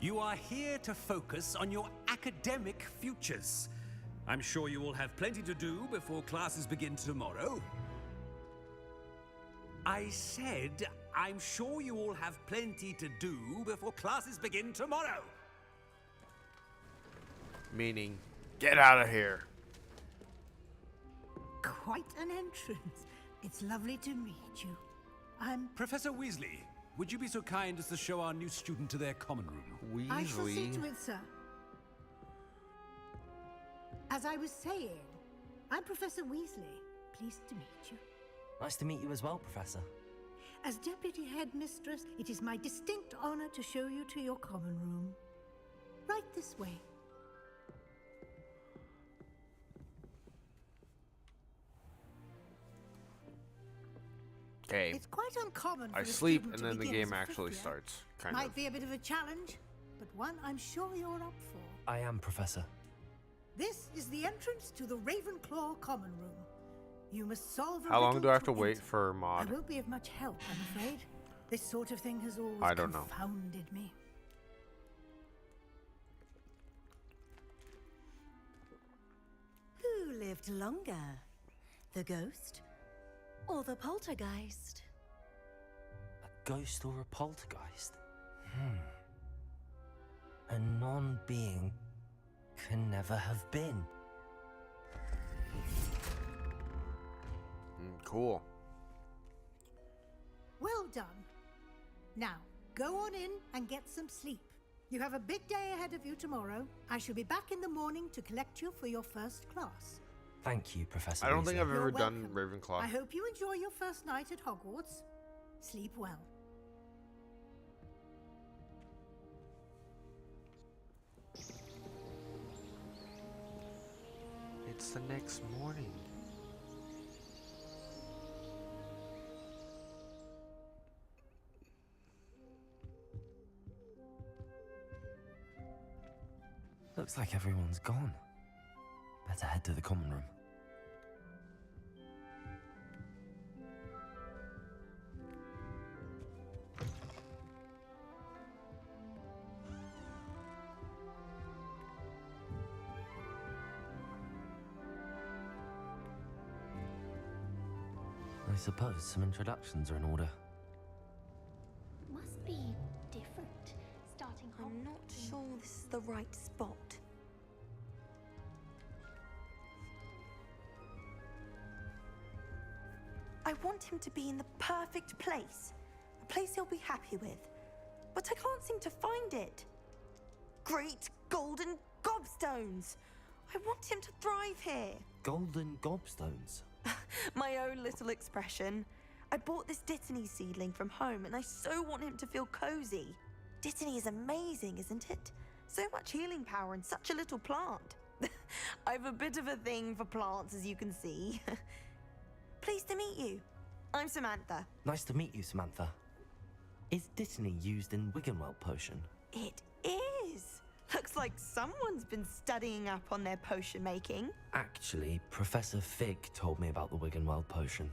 J: You are here to focus on your academic futures. I'm sure you will have plenty to do before classes begin tomorrow. I said, I'm sure you all have plenty to do before classes begin tomorrow.
A: Meaning, get out of here.
K: Quite an entrance. It's lovely to meet you. I'm...
J: Professor Weasley, would you be so kind as to show our new student to their common room?
K: I shall see
A: Weasley.
K: to it, sir. As I was saying, I'm Professor Weasley. Pleased to meet you.
B: Nice to meet you as well, Professor.
K: As Deputy Headmistress, it is my distinct honor to show you to your common room. Right this way.
A: Okay.
K: It's quite uncommon for
A: I
K: a
A: sleep
K: student
A: and
K: to
A: then the
K: begin as
A: game
K: a
A: actually
K: fifth year.
A: starts. Kind
K: Might
A: of.
K: be a bit of a challenge, but one I'm sure you're up for.
B: I am, Professor.
K: This is the entrance to the Ravenclaw common room. You must solve a
A: How long
K: riddle
A: do I have to
K: enter.
A: wait for
K: I
A: mod?
K: won't be of much help, I'm afraid. This sort of thing has always
A: I don't know.
K: confounded me.
C: Who lived longer? The ghost or the poltergeist?
B: A ghost or a poltergeist? A non-being can never have been.
A: Cool.
K: Well done. Now, go on in and get some sleep. You have a big day ahead of you tomorrow. I shall be back in the morning to collect you for your first class.
B: Thank you, Professor
A: I don't think
B: Weasley.
A: I've ever
K: You're
A: done
K: welcome.
A: Ravenclaw.
K: I hope you enjoy your first night at Hogwarts. Sleep well.
A: It's the next morning.
B: Looks like everyone's gone. Better head to the common room. I suppose some introductions are in order.
M: Must be different, starting
N: I'm not sure this is the right spot. I want him to be in the perfect place. A place he'll be happy with. But I can't seem to find it. Great golden gobstones! I want him to thrive here.
B: Golden gobstones?
N: My own little expression. I bought this Dittany seedling from home and I so want him to feel cozy. Dittany is amazing, isn't it? So much healing power in such a little plant. I've a bit of a thing for plants, as you can see. Pleased to meet you. I'm Samantha.
B: Nice to meet you, Samantha. Is Dittany used in Wiggenweld potion?
N: It is. Looks like someone's been studying up on their potion making.
B: Actually, Professor Fig told me about the Wiggenweld potion.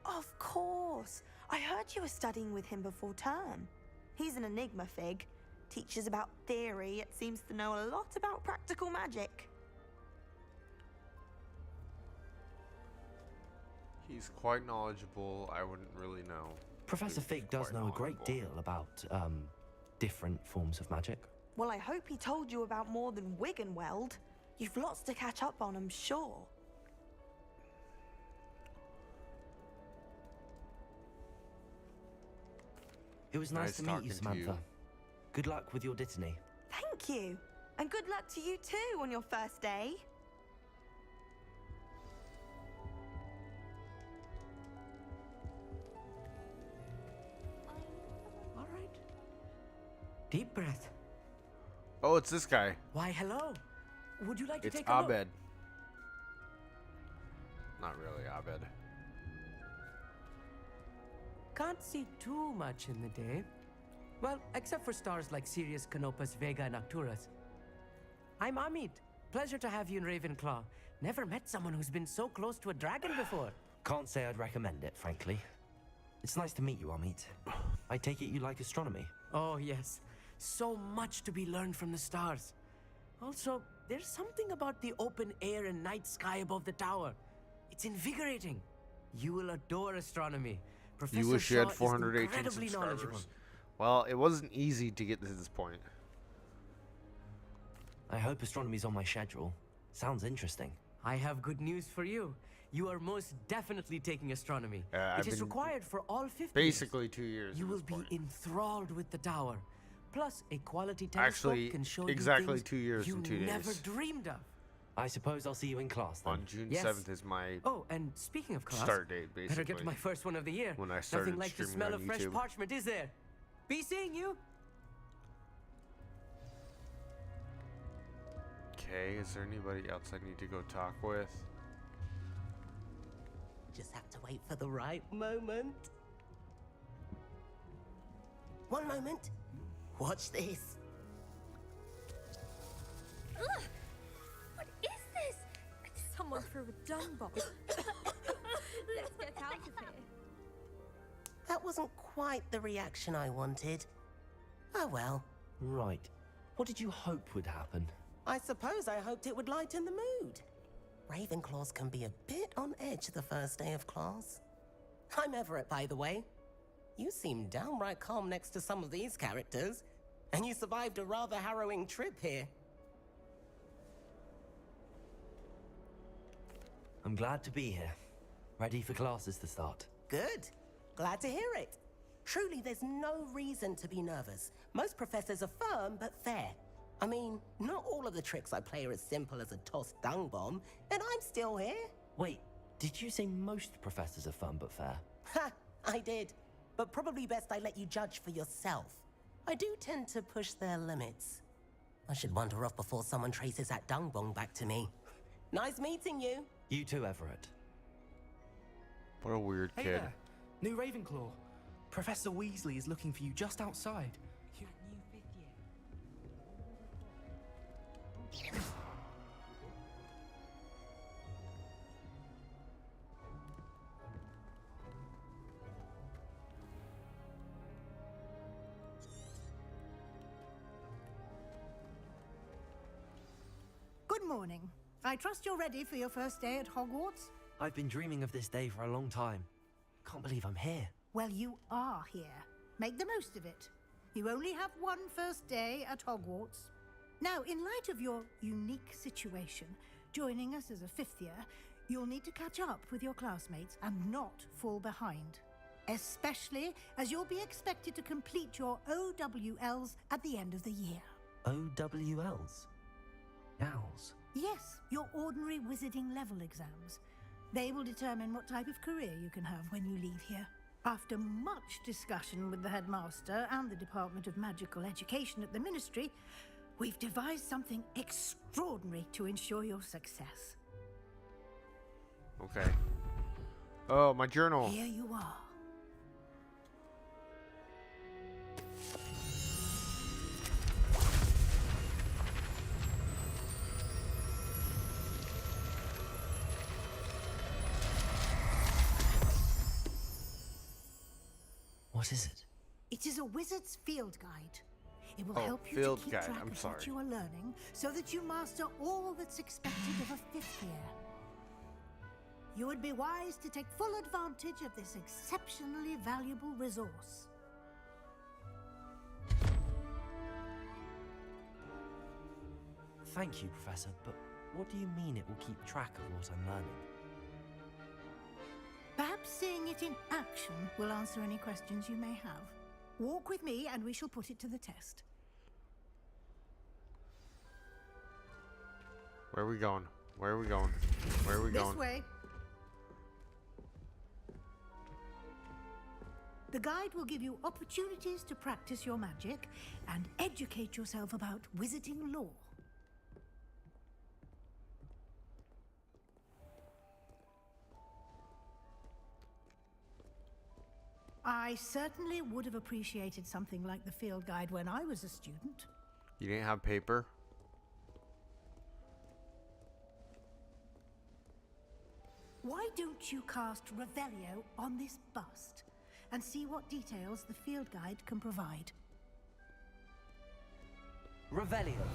N: Of course. I heard you were studying with him before term. He's an enigma, Fig. Teaches about theory, yet seems to know a lot about practical magic.
A: He's quite knowledgeable. I wouldn't really know.
B: Professor Fig does know a great deal about, different forms of magic.
N: Well, I hope he told you about more than Wiggenweld. You've lots to catch up on, I'm sure.
B: It was nice to meet you, Samantha. Good luck with your Dittany.
N: Thank you. And good luck to you too on your first day.
O: All right. Deep breath.
A: Oh, it's this guy.
O: Why, hello. Would you like to
A: It's
O: take a look?
A: Abed. Not really Abed.
O: Can't see too much in the day. Well, except for stars like Sirius, Canopus, Vega, and Arcturus. I'm Amit. Pleasure to have you in Ravenclaw. Never met someone who's been so close to a dragon before.
B: Can't say I'd recommend it, frankly. It's nice to meet you, Amit. I take it you like astronomy?
O: Oh, yes. So much to be learned from the stars. Also, there's something about the open air and night sky above the tower. It's invigorating. You will adore astronomy. Professor
A: You wish you had
O: Shaw is
A: 418
O: incredibly knowledgeable.
A: subscribers. Well, it wasn't easy to get to this point.
B: I hope astronomy's on my schedule. Sounds interesting.
O: I have good news for you. You are most definitely taking astronomy.
A: I've
O: It is
A: been
O: required for all 50
A: basically 2 years.
O: You
A: at
O: will
A: this
O: be
A: point.
O: enthralled with the tower. Plus, a quality telescope
A: Actually,
O: can show
A: exactly
O: you things
A: 2 years
O: you
A: and 2
O: never
A: days.
O: dreamed of.
B: I suppose I'll see you in class then.
A: On June
O: Yes.
A: 7th is my
O: Oh, and speaking of class,
A: start date, basically.
O: better get to my first one of the year.
A: When I started
O: Nothing like the
A: streaming
O: smell
A: on
O: of fresh
A: YouTube.
O: parchment, is there? Be seeing you.
A: Okay, is there anybody else I need to go talk with?
P: Just have to wait for the right moment. One moment. Watch this.
M: Ugh! What is this?
N: Someone threw a dung bomb.
M: Let's get out of here.
P: That wasn't quite the reaction I wanted. Oh well.
B: Right. What did you hope would happen?
P: I suppose I hoped it would lighten the mood. Ravenclaws can be a bit on edge the first day of class. I'm Everett, by the way. You seem downright calm next to some of these characters, and you survived a rather harrowing trip here.
B: I'm glad to be here. Ready for classes to start.
P: Good. Glad to hear it. Truly, there's no reason to be nervous. Most professors are firm but fair. I mean, not all of the tricks I play are as simple as a tossed dung bomb, and I'm still here.
B: Wait, did you say most professors are fun but fair?
P: Ha! I did. But probably best I let you judge for yourself. I do tend to push their limits. I should wander off before someone traces that dung bomb back to me. Nice meeting you.
B: You too, Everett.
A: What a weird
Q: Hey
A: kid.
Q: there, new Ravenclaw. Professor Weasley is looking for you just outside.
K: Good morning. I trust you're ready for your first day at Hogwarts?
B: I've been dreaming of this day for a long time. Can't believe I'm here.
K: Well, you are here. Make the most of it. You only have one first day at Hogwarts. Now, in light of your unique situation, joining us as a fifth year, you'll need to catch up with your classmates and not fall behind. Especially as you'll be expected to complete your OWLs at the end of the year.
B: OWLs? Owls?
K: Yes, your ordinary wizarding level exams. They will determine what type of career you can have when you leave here. After much discussion with the headmaster and the Department of Magical Education at the Ministry, we've devised something extraordinary to ensure your success.
A: Okay. Oh, my journal.
K: Here you are.
B: What is it?
K: It is a wizard's field guide. It will
A: Oh,
K: help you
A: field
K: to keep
A: guide.
K: track
A: I'm
K: of
A: sorry.
K: what you are learning so that you master all that's expected of a fifth year. You would be wise to take full advantage of this exceptionally valuable resource.
B: Thank you, Professor, but what do you mean it will keep track of what I'm learning?
K: Perhaps seeing it in action will answer any questions you may have. Walk with me and we shall put it to the test.
A: Where are we going? Where are we going? Where are we going?
K: This way. The guide will give you opportunities to practice your magic and educate yourself about wizarding lore. I certainly would have appreciated something like the field guide when I was a student.
A: You didn't have paper?
K: Why don't you cast Revelio on this bust and see what details the field guide can provide?
O: Revelio.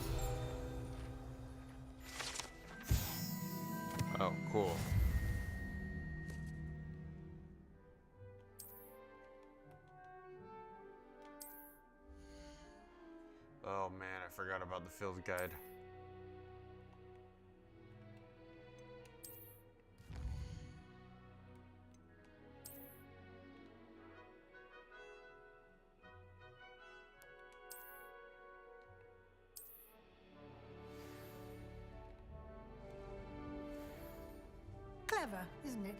A: Oh, cool. Oh man, I forgot about the field guide.
K: Clever, isn't it?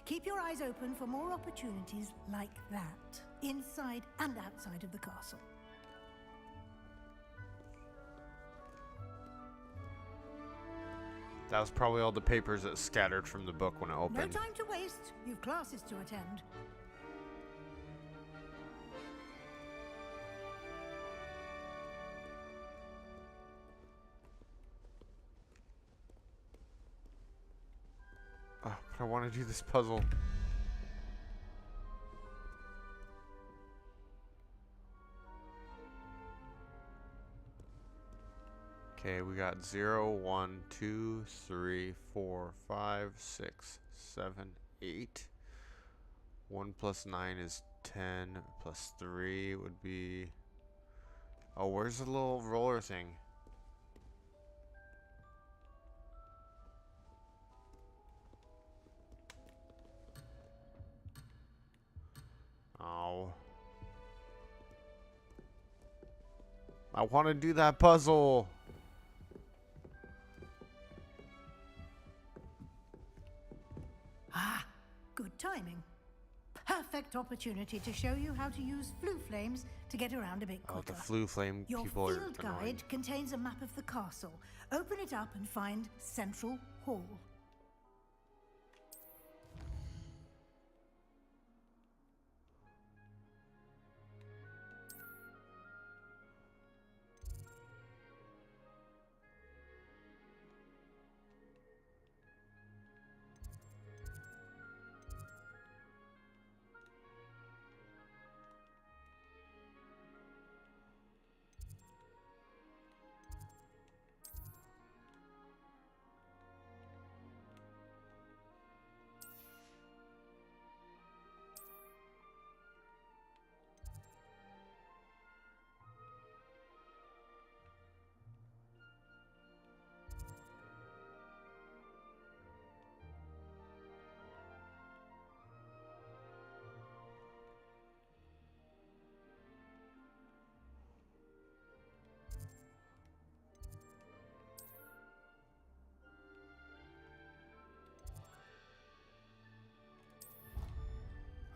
K: Keep your eyes open for more opportunities like that, inside and outside of the castle.
A: That was probably all the papers that scattered from the book when I
K: No
A: opened.
K: time to waste. You've classes to attend.
A: Oh, but I want to do this puzzle. Okay, we got 0, 1, 2, 3, 4, 5, 6, 7, 8. 1 plus 9 is 10, plus 3 would be... Oh, where's the little roller thing? Oh. I want to do that puzzle.
K: Ah, good timing. Perfect opportunity to show you how to use flue flames to get around a bit
A: Oh,
K: quicker.
A: the flue flame
K: Your
A: people are
K: field
A: annoying.
K: guide contains a map of the castle. Open it up and find Central Hall.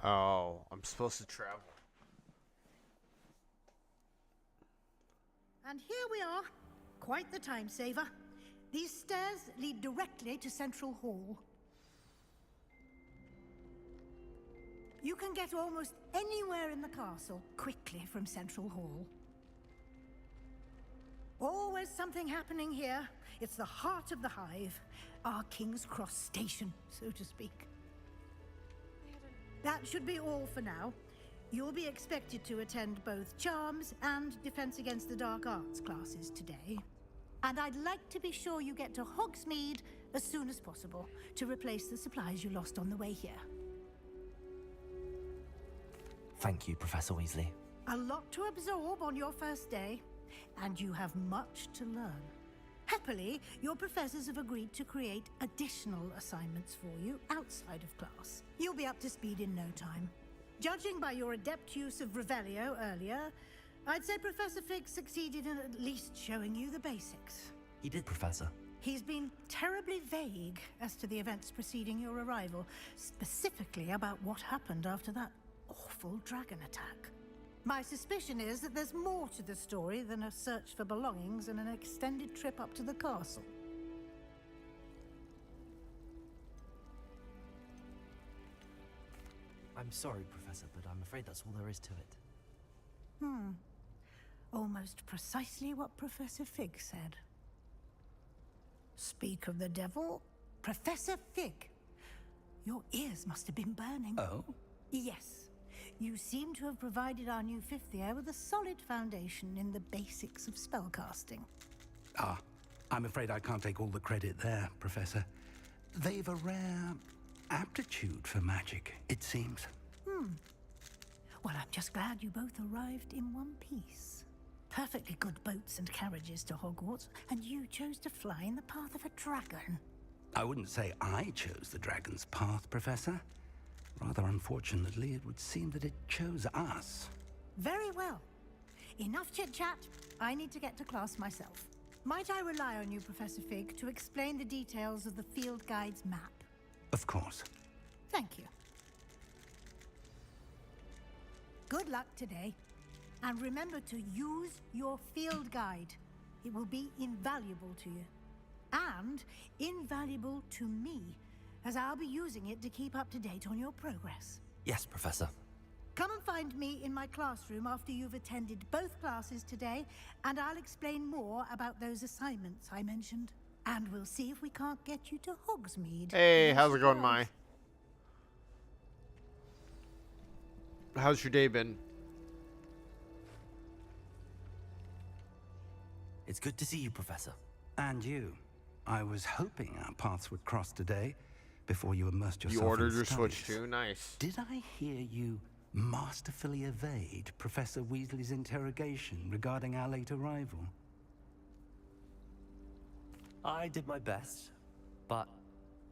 A: Oh, I'm supposed to travel.
K: And here we are. Quite the time saver. These stairs lead directly to Central Hall. You can get almost anywhere in the castle quickly from Central Hall. Always something happening here. It's the heart of the Hive, our King's Cross station, so to speak. That should be all for now. You'll be expected to attend both Charms and Defense Against the Dark Arts classes today. And I'd like to be sure you get to Hogsmeade as soon as possible to replace the supplies you lost on the way here.
B: Thank you, Professor Weasley.
K: A lot to absorb on your first day, and you have much to learn. Happily, your professors have agreed to create additional assignments for you outside of class. You'll be up to speed in no time. Judging by your adept use of Revelio earlier, I'd say Professor Fig succeeded in at least showing you the basics.
B: He did, Professor.
K: He's been terribly vague as to the events preceding your arrival, specifically about what happened after that awful dragon attack. My suspicion is that there's more to the story than a search for belongings and an extended trip up to the castle.
B: I'm sorry, Professor, but I'm afraid that's all there is to it.
K: Almost precisely what Professor Fig said. Speak of the devil, Professor Fig. Your ears must have been burning.
D: Oh?
K: Yes. You seem to have provided our new fifth year with a solid foundation in the basics of spellcasting.
D: Ah, I'm afraid I can't take all the credit there, Professor. They've a rare aptitude for magic, it seems.
K: Well, I'm just glad you both arrived in one piece. Perfectly good boats and carriages to Hogwarts, and you chose to fly in the path of a dragon.
D: I wouldn't say I chose the dragon's path, Professor. Rather unfortunately, it would seem that it chose us.
K: Very well. Enough chit-chat. I need to get to class myself. Might I rely on you, Professor Fig, to explain the details of the field guide's map?
D: Of course.
K: Thank you. Good luck today. And remember to use your field guide. It will be invaluable to you. And invaluable to me, as I'll be using it to keep up to date on your progress.
B: Yes, Professor.
K: Come and find me in my classroom after you've attended both classes today, and I'll explain more about those assignments I mentioned. And we'll see if we can't get you to Hogsmeade.
A: Hey, how's it going, Mai? How's your day been?
B: It's good to see you, Professor.
D: And you. I was hoping our paths would cross today before you immersed yourself
A: You ordered
D: in
A: your
D: studies.
A: Switch too? Nice.
D: Did I hear you masterfully evade Professor Weasley's interrogation regarding our late arrival?
B: I did my best, but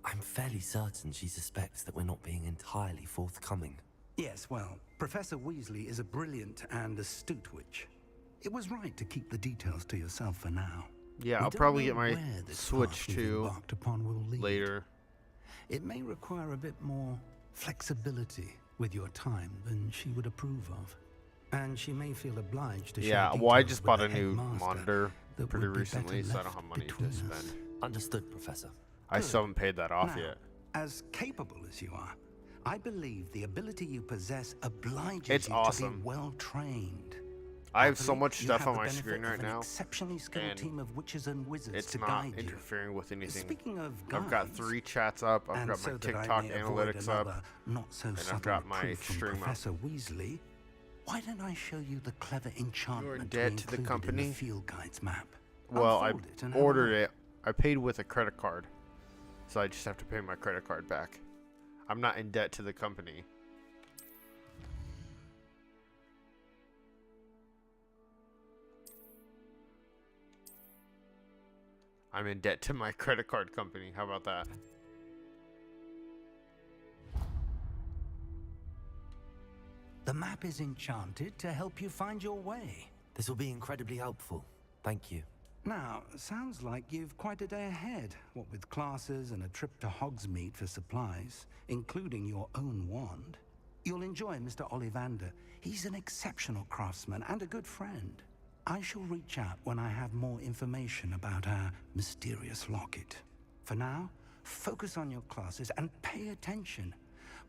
B: I'm fairly certain she suspects that we're not being entirely forthcoming.
D: Yes, well, Professor Weasley is a brilliant and astute witch. It was right to keep the details to yourself for now.
A: Yeah,
D: We
A: I'll
D: don't
A: probably
D: know
A: get my
D: where this
A: Switch
D: path we've
A: 2
D: embarked upon will lead.
A: later.
D: It may require a bit more flexibility with your time than she would approve of. And she may feel obliged to share
A: Yeah, well, I
D: details
A: just
D: with
A: bought
D: the
A: a new
D: headmaster
A: monitor
D: that
A: pretty
D: would be better
A: recently, so I don't
D: left
A: have money to
D: between us.
A: spend.
B: Understood, Professor.
A: I still haven't paid that off
D: Now,
A: yet.
D: As capable as you are, I believe the ability you possess obliges
A: It's
D: you
A: awesome.
D: to be well trained.
A: I have so
D: Happily,
A: much
D: you
A: stuff
D: have
A: on
D: the
A: my
D: benefit
A: screen
D: of
A: right
D: an
A: now,
D: exceptionally skilled
A: and
D: team of witches and wizards
A: it's
D: to
A: not
D: guide you.
A: interfering with anything.
D: Speaking of
A: I've got
D: guides,
A: 3 chats up. I've
D: and
A: got
D: so
A: my
D: that I
A: TikTok
D: may avoid
A: analytics
D: another
A: up,
D: not so
A: and
D: subtle
A: I've got my
D: reproof from
A: stream up.
D: Professor Weasley. Why don't I show you the clever enchantment
A: You're in debt to the
D: included in
A: company?
D: the field guide's map?
A: Well, I
D: Unfold it and have a
A: ordered
D: look.
A: it. I paid with a credit card, so I just have to pay my credit card back. I'm not in debt to the company. I'm in debt to my credit card company. How about that?
D: The map is enchanted to help you find your way.
B: This will be incredibly helpful. Thank you.
D: Now, sounds like you've quite a day ahead, what with classes and a trip to Hogsmeade for supplies, including your own wand. You'll enjoy Mr. Ollivander. He's an exceptional craftsman and a good friend. I shall reach out when I have more information about our mysterious locket. For now, focus on your classes and pay attention.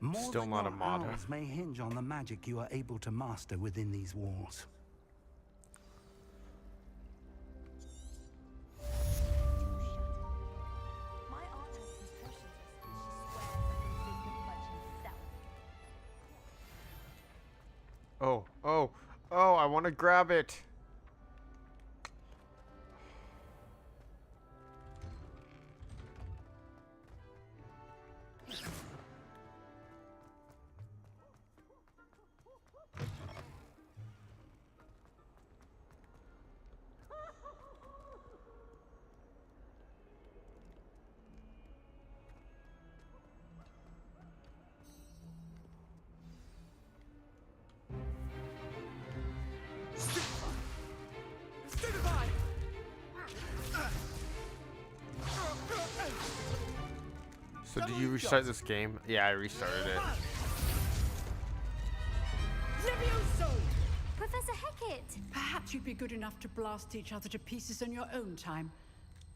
D: More
A: Still
D: than
A: not a
D: your
A: mod.
D: hours may hinge on the magic you are able to master within these walls.
A: Oh, oh, oh, I want to grab it. So did you restart this game? Yeah, I restarted it.
R: Levioso!
M: Professor Hecat!
R: Perhaps you'd be good enough to blast each other to pieces on your own time.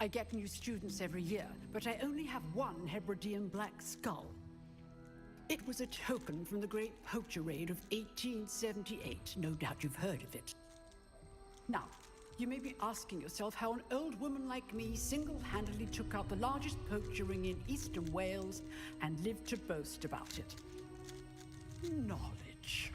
R: I get new students every year, but I only have one Hebridean black skull. It was a token from the Great Poacher Raid of 1878. No doubt you've heard of it. Now, you may be asking yourself how an old woman like me single-handedly took out the largest poacher ring in eastern Wales and lived to boast about it. Knowledge.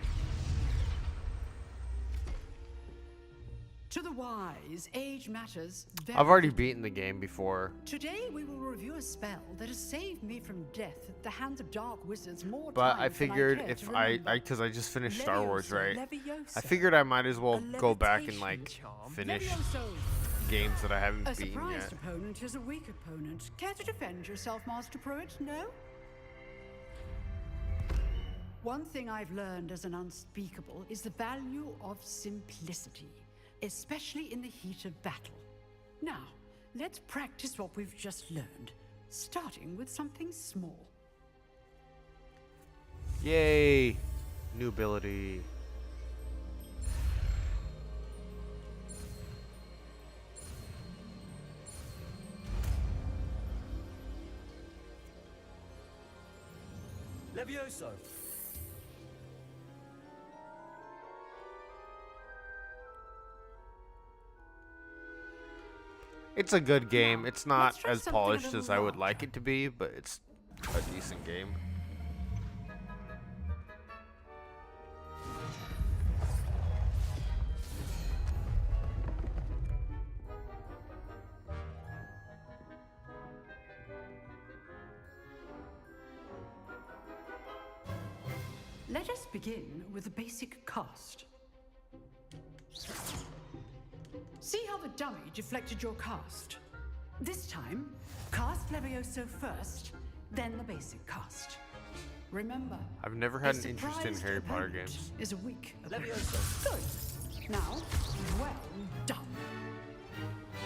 R: To the wise, age matters very
A: I've already beaten the game before.
R: Today we will review a spell that has saved me from death at the hands of dark wizards more
A: But
R: times
A: I figured
R: than
A: if
R: I
A: because I just finished Star Wars, right?
R: Levioso.
A: I figured I might as well
R: A
A: go back and
R: levitation
A: like
R: charm.
A: finish
R: Levioso.
A: games that I haven't
R: A
A: beaten
R: surprised
A: yet.
R: opponent is a weak opponent. Care to defend yourself, Master Pruitt? No? One thing I've learned as an unspeakable is the value of simplicity, especially in the heat of battle. Now, let's practice what we've just learned, starting with something small.
A: Yay! New ability.
S: Levioso.
A: It's a good game. It's not
R: try
A: as
R: something a
A: polished
R: little
A: as I would like it to be, but it's a decent game.
R: Let us begin with the basic cast. See how the dummy deflected your cast? This time, cast Levioso first, then the basic cast. Remember,
A: I've never had
R: a
A: an interest in
R: surprised
A: Harry Potter
R: opponent
A: games.
R: is a weak opponent.
S: Levioso.
R: Good. Now, well done.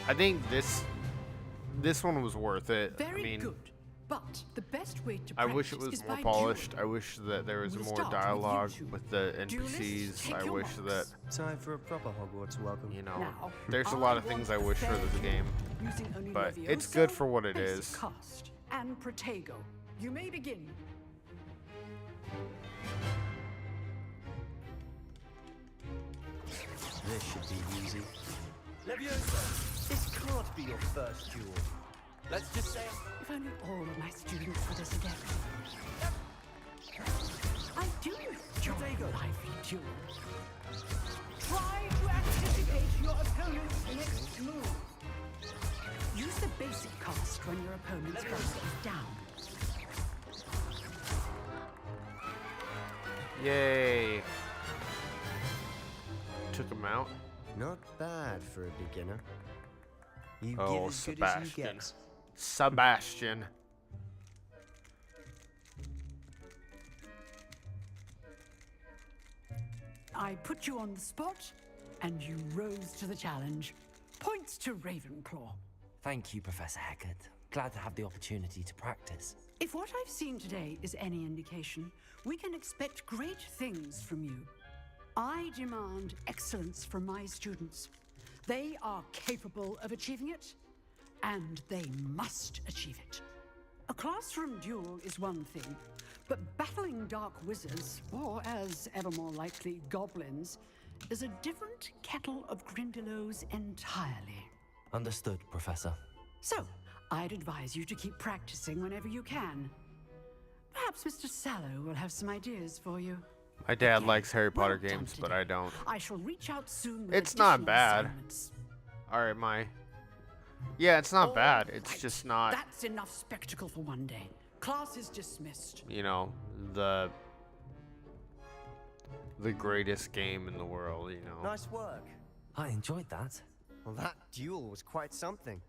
A: I think this one was worth it.
R: Very
A: I mean,
R: good. But the best way to
A: I
R: practice
A: wish it was
R: is
A: more
R: by
A: polished.
R: duel.
A: I wish that there was
R: We'll
A: more
R: start with you
A: dialogue
R: two.
A: with the
R: Duelists,
A: NPCs.
R: take
A: I
R: your
A: wish
R: marks.
A: that,
S: Time for a proper Hogwarts welcome.
A: you know,
R: Now,
A: there's a
R: I
A: lot of
R: want
A: things I
R: a
A: wish for
R: fair
A: this
R: duel,
A: game,
R: using only
A: but it's
R: Levioso,
A: good for what it
R: basic
A: is.
R: Cast, and Protego. You may begin.
S: This should be easy. Levioso, this can't be your first duel. Let's just say...
R: If only all of my students were this adept. I do enjoy lively duels. Try to anticipate your opponent's next move. Use the basic cast when your opponent's guard is down.
A: Yay! Took him out.
S: Not bad for a beginner. You
A: Oh,
S: give as good as you
A: Sebastian.
S: get.
A: Sebastian.
R: I put you on the spot, and you rose to the challenge. Points to Ravenclaw.
B: Thank you, Professor Hecat. Glad to have the opportunity to practice.
R: If what I've seen today is any indication, we can expect great things from you. I demand excellence from my students. They are capable of achieving it, and they must achieve it. A classroom duel is one thing, but battling dark wizards, or as ever more likely, goblins, is a different kettle of Grindylows entirely.
B: Understood, Professor.
R: So, I'd advise you to keep practicing whenever you can. Perhaps Mr. Sallow will have some ideas for you.
A: My dad likes Harry Potter games, but I don't.
R: I shall reach out soon with
A: It's not
R: additional
A: bad.
R: assignments.
A: Alright, yeah, it's not bad. It's just not,
R: That's enough spectacle for one day. Class is dismissed.
A: you know, the greatest game in the world, you know.
T: Nice work.
B: I enjoyed that.
T: Well, that duel was quite something.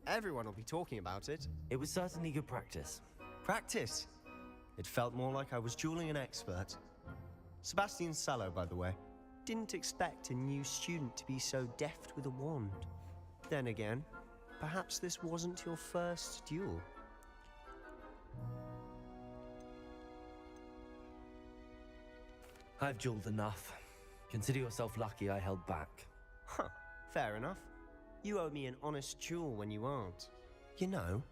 T: Everyone will be talking about it.
B: It was certainly good practice.
T: Practice? It felt more like I was dueling an expert. Sebastian Sallow, by the way. Didn't expect a new student to be so deft with a wand. Then again, perhaps this wasn't your first duel.
B: I've dueled enough. Consider yourself lucky I held back.
T: Huh, fair enough. You owe me an honest duel when you aren't. You know,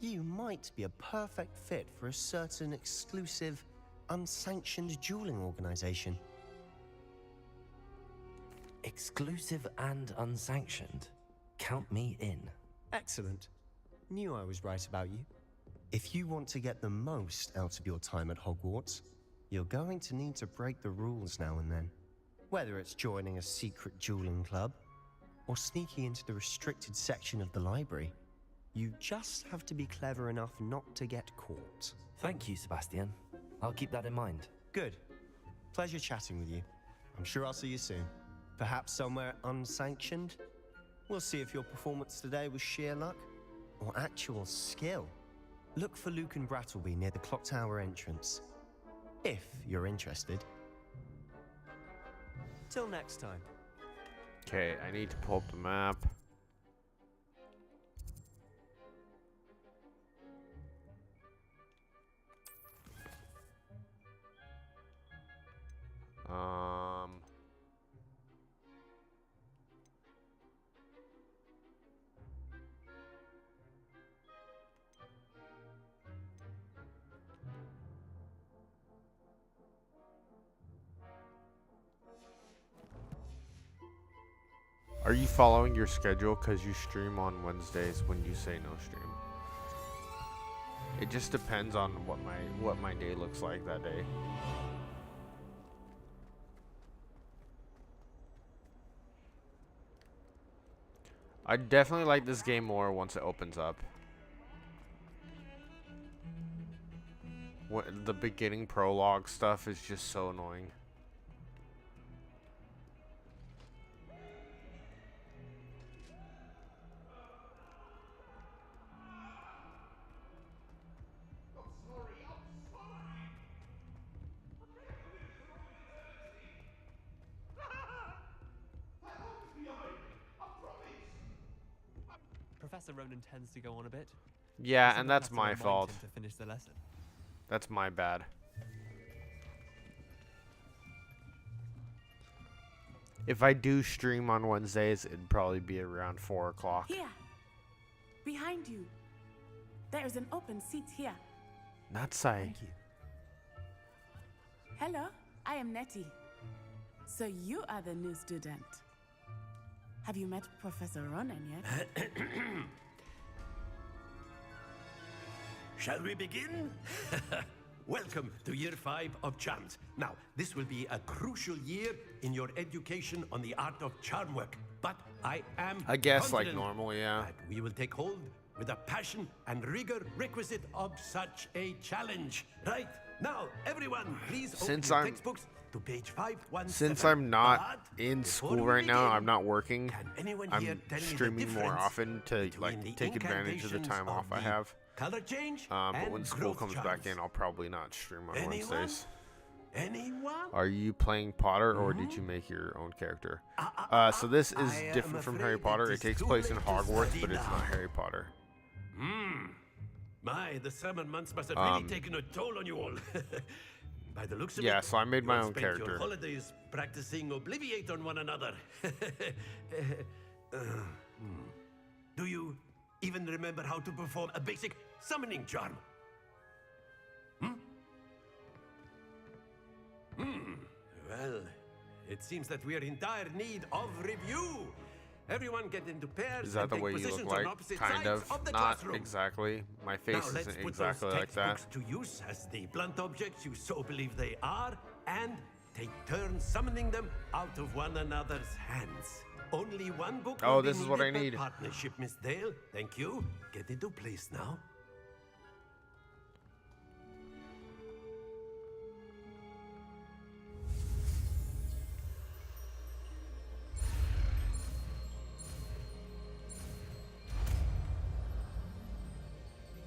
T: you might be a perfect fit for a certain exclusive, unsanctioned dueling organization.
B: Exclusive and unsanctioned. Count me in.
T: Excellent. Knew I was right about you. If you want to get the most out of your time at Hogwarts, you're going to need to break the rules now and then. Whether it's joining a secret dueling club, or sneaking into the restricted section of the library, you just have to be clever enough not to get caught.
B: Thank you, Sebastian. I'll keep that in mind.
T: Good. Pleasure chatting with you. I'm sure I'll see you soon. Perhaps somewhere unsanctioned? We'll see if your performance today was sheer luck or actual skill. Look for Luke and Brattleby near the clock tower entrance, if you're interested. Till next time.
A: Okay, I need to pull up the map. Are you following your schedule because you stream on Wednesdays when you say no stream? It just depends on what my day looks like that day. I definitely like this game more once it opens up. The beginning prologue stuff is just so annoying.
U: Professor Ronan tends to go on a bit.
A: Yeah, and that's my fault.
U: To finish the lesson.
A: That's my bad. If I do stream on Wednesdays, it'd probably be around 4 o'clock.
V: Here, behind you. There is an open seat here.
A: Natsai.
V: Thank you. Hello, I am Nettie. So you are the new student. Have you met Professor Ronan yet?
I: Shall we begin? Welcome to Year 5 of Charms. Now, this will be a crucial year in your education on the art of charm work. But I am
A: I guess like
I: confident
A: normal, yeah.
I: that we will take hold with the passion and rigor requisite of such a challenge. Right, now, everyone, please open
A: Since
I: your
A: I'm-
I: textbooks to page 517.
A: Since I'm not
I: But
A: in
I: before
A: school
I: we
A: right now,
I: begin,
A: I'm not working.
I: anyone here
A: I'm
I: tell me the
A: streaming more
I: difference
A: often to like
I: the
A: take advantage of the time
I: incantations
A: off I
I: of the
A: have.
I: color change
A: But
I: and
A: when school
I: growth
A: comes back
I: charms?
A: in, I'll probably not stream on
I: Anyone?
A: Wednesdays.
I: Anyone?
A: Are you playing Potter or did you make your own character? So this is
I: I am
A: different from
I: afraid
A: Harry Potter.
I: it
A: It
I: is
A: takes
I: too
A: place in
I: late to
A: Hogwarts,
I: study
A: but it's
I: now.
A: not Harry Potter.
I: My, the summer months must have really taken a toll on you all. By the looks of
A: Yeah,
I: it,
A: so I made
I: you
A: my
I: have
A: own
I: spent
A: character.
I: Your holidays practicing Obliviate on one another. Do you even remember how to perform a basic summoning charm? Well, it seems that we are in dire need of review. Everyone get into pairs.
A: Is that
I: and
A: the
I: take
A: way you
I: positions
A: look
I: on
A: like?
I: opposite
A: Kind
I: sides
A: of.
I: the
A: Not
I: classroom.
A: exactly. My
I: Now
A: face
I: let's
A: isn't
I: put
A: exactly
I: those
A: like that.
I: textbooks to use as the blunt objects you so believe they are, and take turns summoning them out of one another's hands. Only one book.
A: Oh,
I: will be
A: this is what I
I: needed per
A: need.
I: Partnership, Miss Dale. Thank you. Get into place now.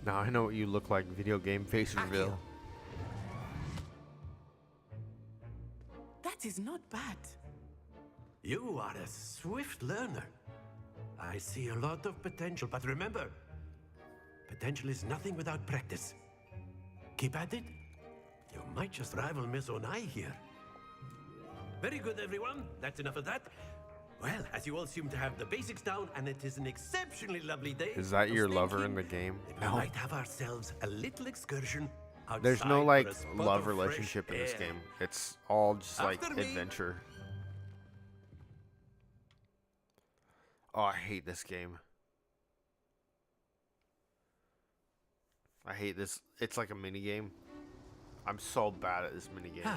A: Now I know what you look like. Video game face reveal.
V: That is not bad.
I: You are a swift learner. I see a lot of potential, but remember, potential is nothing without practice. Keep at it. You might just rival Miss Onai here. Very good, everyone. That's enough of that. Well, as you all seem to have the basics down, and it is an exceptionally lovely day.
A: Is that
I: I was
A: your lover
I: thinking
A: in the game?
I: that we might have ourselves a little excursion outside.
A: There's no
I: for
A: like
I: a spot
A: love
I: of fresh
A: relationship in this
I: air.
A: game. It's all just like
I: After me.
A: adventure. Oh, I hate this game. I hate this. It's like a mini game. I'm so bad at this mini game.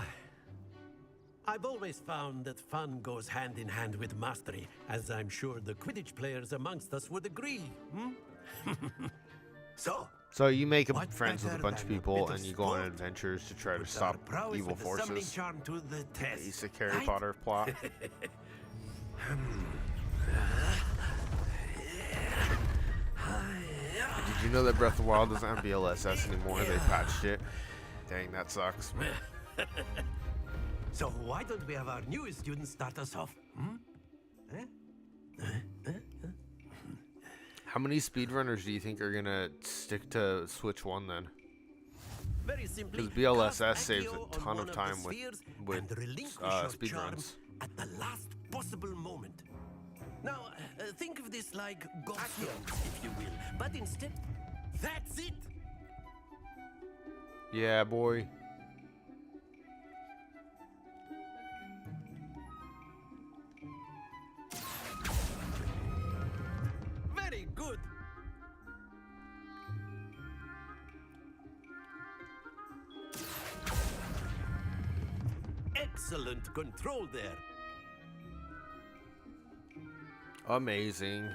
I: I've always found that fun goes hand in hand with mastery, as I'm sure the Quidditch players amongst us would agree.
A: So you make
I: what
A: friends with a
I: better
A: bunch of
I: than a
A: people
I: bit of
A: and you go on
I: sport?
A: adventures to try to
I: Puts our
A: stop
I: prowess
A: evil
I: with the summoning
A: forces.
I: charm to the test.
A: Basic Harry
I: right?
A: Potter plot. Did you know that Breath of the Wild doesn't have BLSS anymore? They patched it. Dang, that sucks.
I: So why don't we have our newest student start us off?
A: How many speedrunners do you think are gonna stick to Switch 1 then?
I: Very simply,
A: Because BLSS
I: cast
A: saves
I: Accio
A: a
I: on
A: ton
I: one
A: of
I: the
A: time with
I: spheres and relinquish your charm
A: speedruns.
I: at the last possible moment. Now, think of this like gobstones, if you will, but instead, that's it.
A: Yeah, boy.
I: Very good. Excellent control there.
A: Amazing.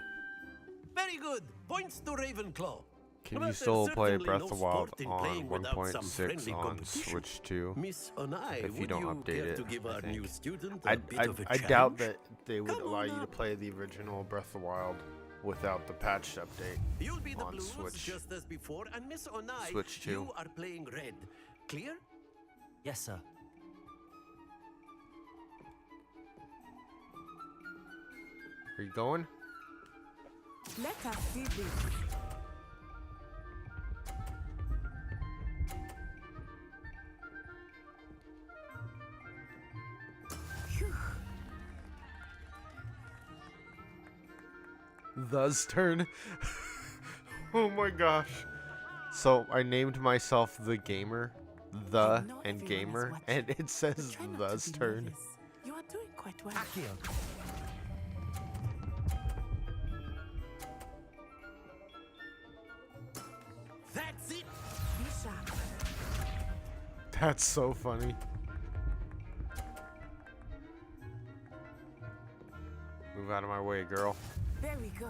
I: Very good. Points to Ravenclaw.
A: Can
I: But
A: you
I: there's
A: still play
I: certainly
A: Breath
I: no
A: of the Wild
I: sport in
A: on
I: playing without some
A: 1.6
I: friendly
A: on
I: competition.
A: Switch 2?
I: Miss Onai,
A: If you
I: would
A: don't
I: you
A: update
I: care
A: it,
I: to give
A: I
I: our
A: think.
I: new student a bit of a
A: I
I: challenge?
A: doubt that they would
I: Come
A: allow
I: on
A: you to
I: up.
A: play the original Breath of the Wild without the patched update
I: You'll be the
A: on
I: blues
A: Switch.
I: just as before, and Miss Onai,
A: Switch 2.
I: you are playing red. Clear?
B: Yes, sir.
A: Are you going?
V: Let us see this.
A: Thus turn. Oh my gosh. So I named myself the gamer, and gamer, and it says thus turn.
V: You are doing quite well.
I: That's it.
V: Be sharp.
A: That's so funny. Move out of my way, girl.
V: There we go.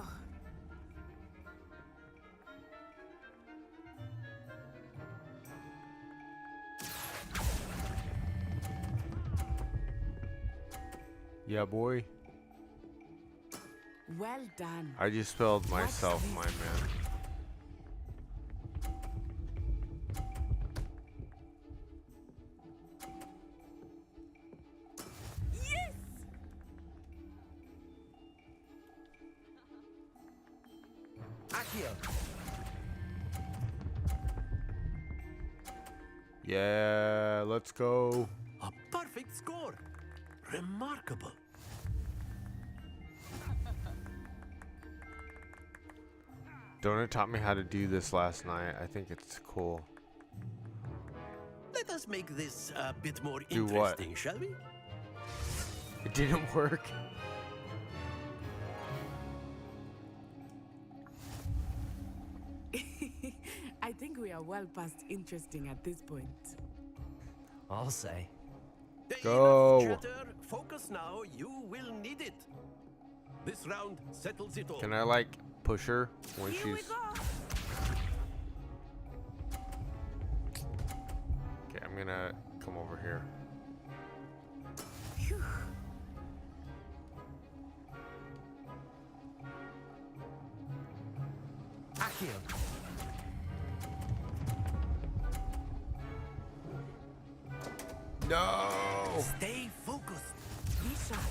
A: Yeah, boy.
V: Well done.
A: I just spelled myself, my man.
V: Yes!
I: Accio.
A: Yeah, let's go.
I: A perfect score. Remarkable.
A: Donut taught me how to do this last night. I think it's cool.
I: Let us make this a bit more
A: Do what?
I: interesting, shall we?
A: It didn't work.
V: I think we are well past interesting at this point.
B: I'll say.
A: Go.
I: Enough chatter. Focus now. You will need it. This round settles it all.
A: Can I like push her when she's? Okay, I'm gonna come over here.
B: Accio.
A: No!
I: Stay focused.
V: Be sharp.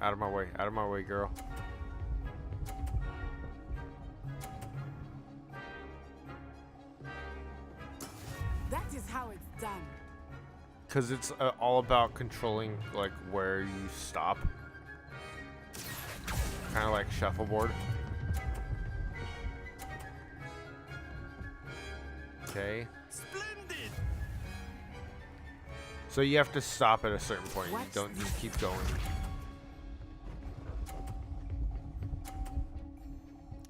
A: Out of my way, girl.
V: That is how it's done.
A: Cause it's all about controlling like where you stop. Kind of like shuffleboard. Okay.
I: Splendid.
A: So you have to stop at a certain point. You don't just keep going.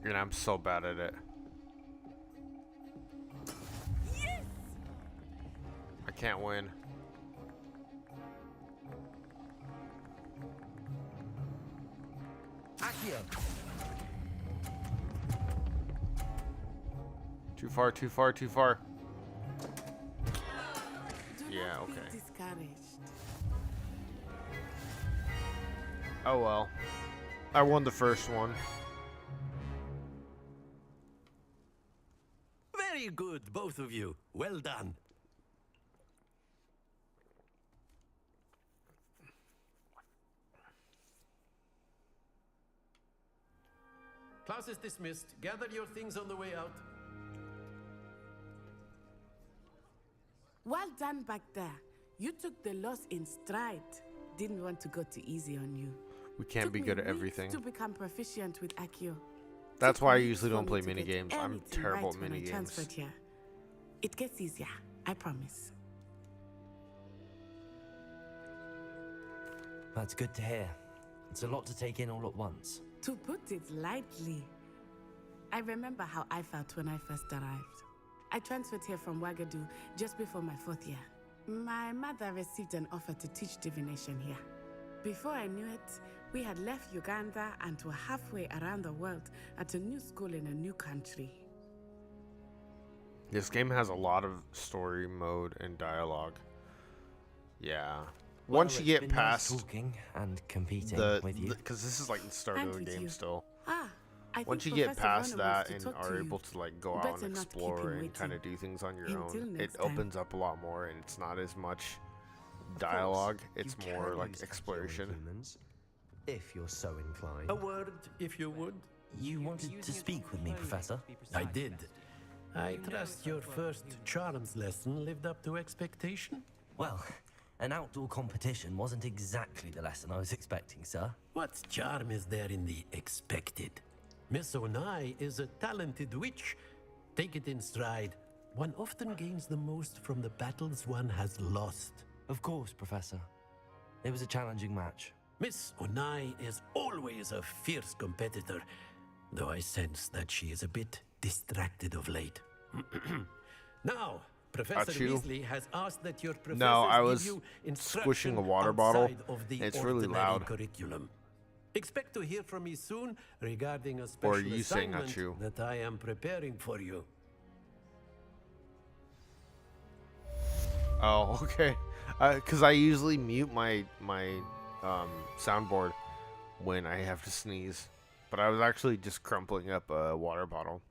A: And I'm so bad at it.
V: Yes!
A: I can't win.
B: Accio.
A: Too far, too far, too far. Yeah,
V: Be
A: okay.
V: discouraged.
A: Oh well. I won the first one.
I: Very good, both of you. Well done. Class is dismissed. Gather your things on the way out.
V: Well done back there. You took the loss in stride. Didn't want to go too easy on you.
A: We can't
V: Took
A: be
V: me
A: good at
V: weeks
A: everything.
V: to become proficient with Accio.
A: That's
V: Took
A: why I
V: weeks
A: usually
V: for
A: don't
V: me
A: play
V: to
A: mini
V: get
A: games. I'm
V: anything
A: terrible
V: right
A: at
V: when I
A: mini games.
V: transferred here. It gets easier, I promise.
B: That's good to hear. It's a lot to take in all at once.
V: To put it lightly, I remember how I felt when I first arrived. I transferred here from Wagadu just before my 4th year. My mother received an offer to teach divination here. Before I knew it, we had left Uganda and were halfway around the world at a new school in a new country.
A: This game has a lot of story mode and dialogue. Yeah.
B: Well,
A: Once you
B: it's
A: get
B: been nice
A: past
B: talking and competing
A: the,
B: with you.
A: because this is like the start
V: And
A: of the
V: with
A: game
V: you.
A: still.
V: I
A: Once you
V: think
A: get
V: Professor
A: past
V: Warner wants
A: that
V: to
A: and
V: talk to
A: are
V: you.
A: able to like go out
V: Better
A: and
V: not keep
A: explore
V: him
A: and kind of
V: waiting.
A: do things on your
V: Until
A: own, it
V: next time.
A: opens up a lot more and it's not as much dialogue. It's
T: You
A: more
T: can
A: like
T: use Accio on
A: exploration.
T: humans, if you're so inclined.
I: A word, if you would.
B: You wanted to speak with me, Professor?
I: I did. I trust your first charms lesson lived up to expectation?
B: Well, an outdoor competition wasn't exactly the lesson I was expecting, sir.
I: What charm is there in the expected? Miss Onai is a talented witch. Take it in stride. One often gains the most from the battles one has lost.
B: Of course, Professor. It was a challenging match.
I: Miss Onai is always a fierce competitor, though I sense that she is a bit distracted of late. Now, Professor
A: Achoo.
I: Weasley has asked that your professors
A: No, I
I: give
A: was
I: you
A: squishing
I: instruction
A: a water bottle.
I: outside of the
A: It's really
I: ordinary
A: loud.
I: curriculum. Expect to hear from me soon regarding a special
A: Or you saying
I: assignment
A: achoo.
I: that I am preparing for you.
A: Oh, okay. Because I usually mute my soundboard when I have to sneeze, but I was actually just crumpling up a water bottle.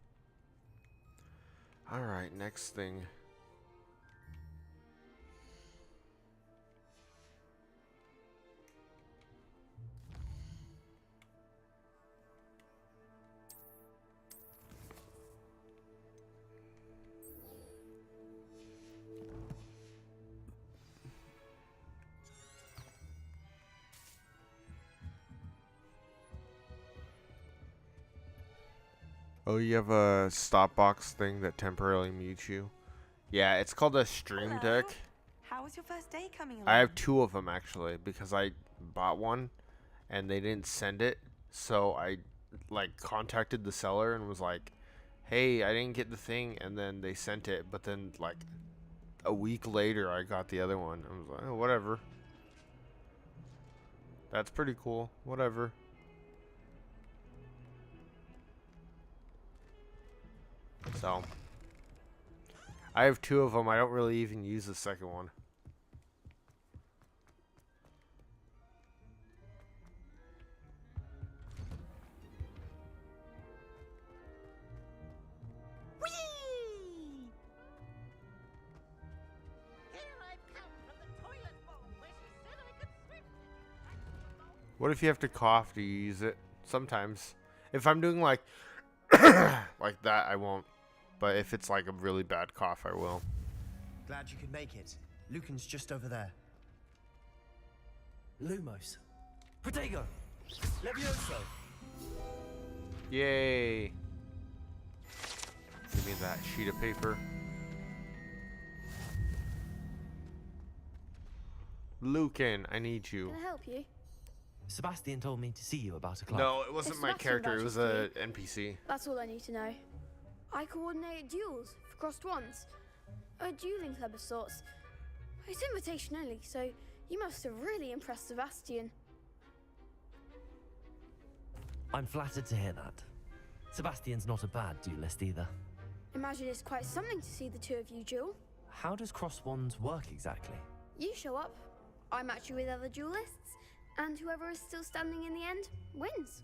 A: All right, next thing. Oh, you have a stop box thing that temporarily mutes you? Yeah, it's called a stream deck.
N: How was your first day coming along?
A: I have 2 of them actually because I bought one and they didn't send it. So I like contacted the seller and was like, "Hey, I didn't get the thing," and then they sent it, but then like a week later I got the other one. I was like, "Oh, whatever." That's pretty cool. Whatever. So, I have 2 of them. I don't really even use the second one. What if you have to cough to use it? Sometimes. If I'm doing like like that, I won't. But if it's like a really bad cough, I will.
T: Glad you could make it. Lucan's just over there.
B: Lumos. Protego. Levioso.
A: Yay. Give me that sheet of paper. Lucan, I need you.
M: Can I help you?
B: Sebastian told me to see you about a class.
A: No, it wasn't
M: If
A: my
M: Sebastian
A: character. It was
M: vouches
A: a NPC.
M: That's all I need to know. I coordinate duels for crossed ones. A dueling club of sorts. It's invitation only, so you must have really impressed Sebastian.
B: I'm flattered to hear that. Sebastian's not a bad duelist either.
M: Imagine it's quite something to see the 2 of you duel.
B: How does cross wands work exactly?
M: You show up, I match you with other duelists, and whoever is still standing in the end wins.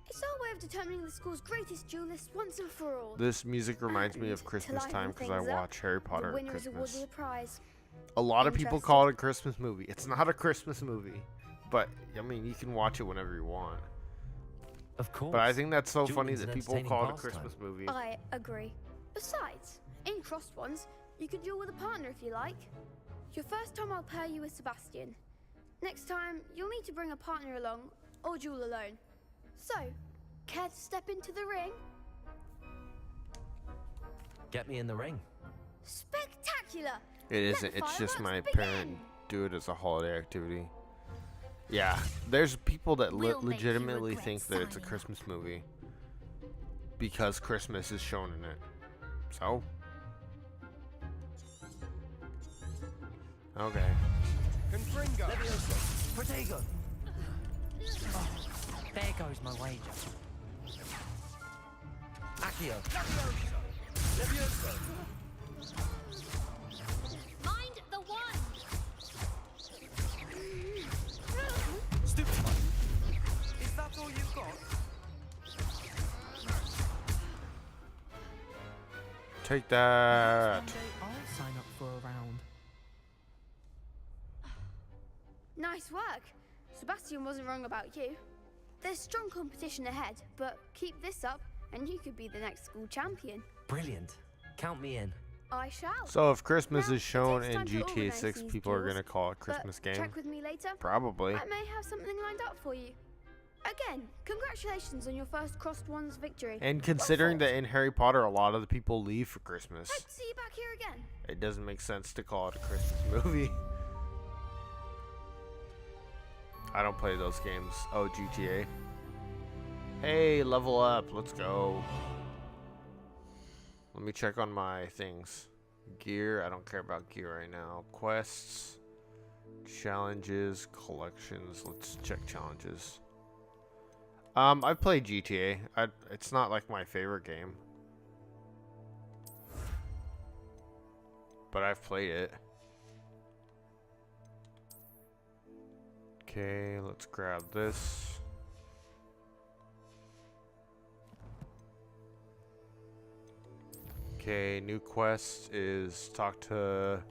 M: It's our way of determining the school's greatest duelist once and for all.
A: This music reminds me of
M: And
A: Christmas
M: to
A: time
M: liven
A: because I
M: things up,
A: watch Harry Potter
M: the
A: at
M: winner is awarded
A: Christmas.
M: a prize.
A: A lot of people
M: Interesting.
A: call it a Christmas movie. It's not a Christmas movie, but I mean, you can watch it whenever you want.
B: Of course.
A: But I think that's so funny
B: Dueling's
A: that
B: an
A: people
B: entertaining
A: call it a
B: pastime.
A: Christmas movie.
M: I agree. Besides, in crossed ones, you can duel with a partner if you like. Your first time I'll pair you with Sebastian. Next time, you'll need to bring a partner along, or duel alone. So, care to step into the ring?
B: Get me in the ring.
M: Spectacular!
A: It isn't.
M: Let
A: It's just my
M: fireworks
A: parent
M: begin.
A: do it as a holiday activity. Yeah, there's people that
M: We'll make you
A: legitimately
M: regret
A: think that it's a
M: signing
A: Christmas movie because Christmas is shown in it. So, okay.
B: Confringo. Levioso. Protego. Oh, there goes my wager. Accio. Levioso.
M: Mind the one!
B: Stupefy. Is that all you've got?
A: Take that.
Q: One day I'll sign up for a round.
M: Nice work. Sebastian wasn't wrong about you. There's strong competition ahead, but keep this up and you could be the next school champion.
B: Brilliant. Count me in.
M: I shall.
A: So if Christmas
M: Now,
A: is shown
M: it
A: in
M: takes time to
A: GTA
M: organise
A: 6,
M: these
A: people are
M: duels,
A: gonna call it a
M: but
A: Christmas game.
M: check with me later.
A: Probably.
M: I may have something lined up for you. Again, congratulations on your first crossed ones victory.
A: And considering that in Harry Potter, a lot of the people leave for Christmas,
M: Hope to see you back here again.
A: it doesn't make sense to call it a Christmas movie. I don't play those games. Oh, GTA. Hey, level up. Let's go. Let me check on my things. Gear. I don't care about gear right now. Quests. Challenges. Collections. Let's check challenges. I play GTA. It's not like my favorite game. But I've played it. Okay, let's grab this. Okay, new quest is talk to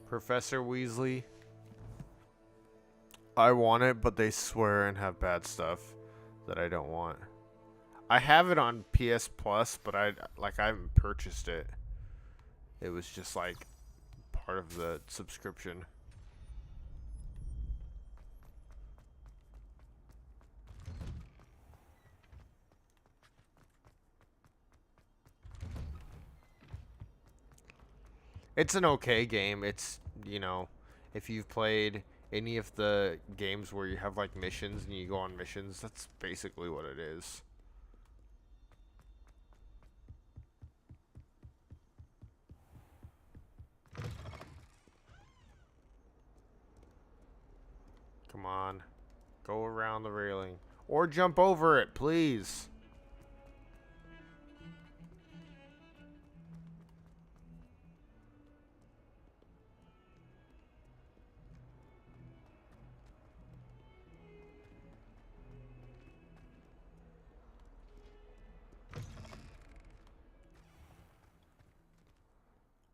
A: Professor Weasley. I want it, but they swear and have bad stuff that I don't want. I have it on PS Plus, but I haven't purchased it. It was just like part of the subscription. It's an okay game. It's, you know, if you've played any of the games where you have like missions and you go on missions, that's basically what it is. Come on. Go around the railing. Or jump over it, please.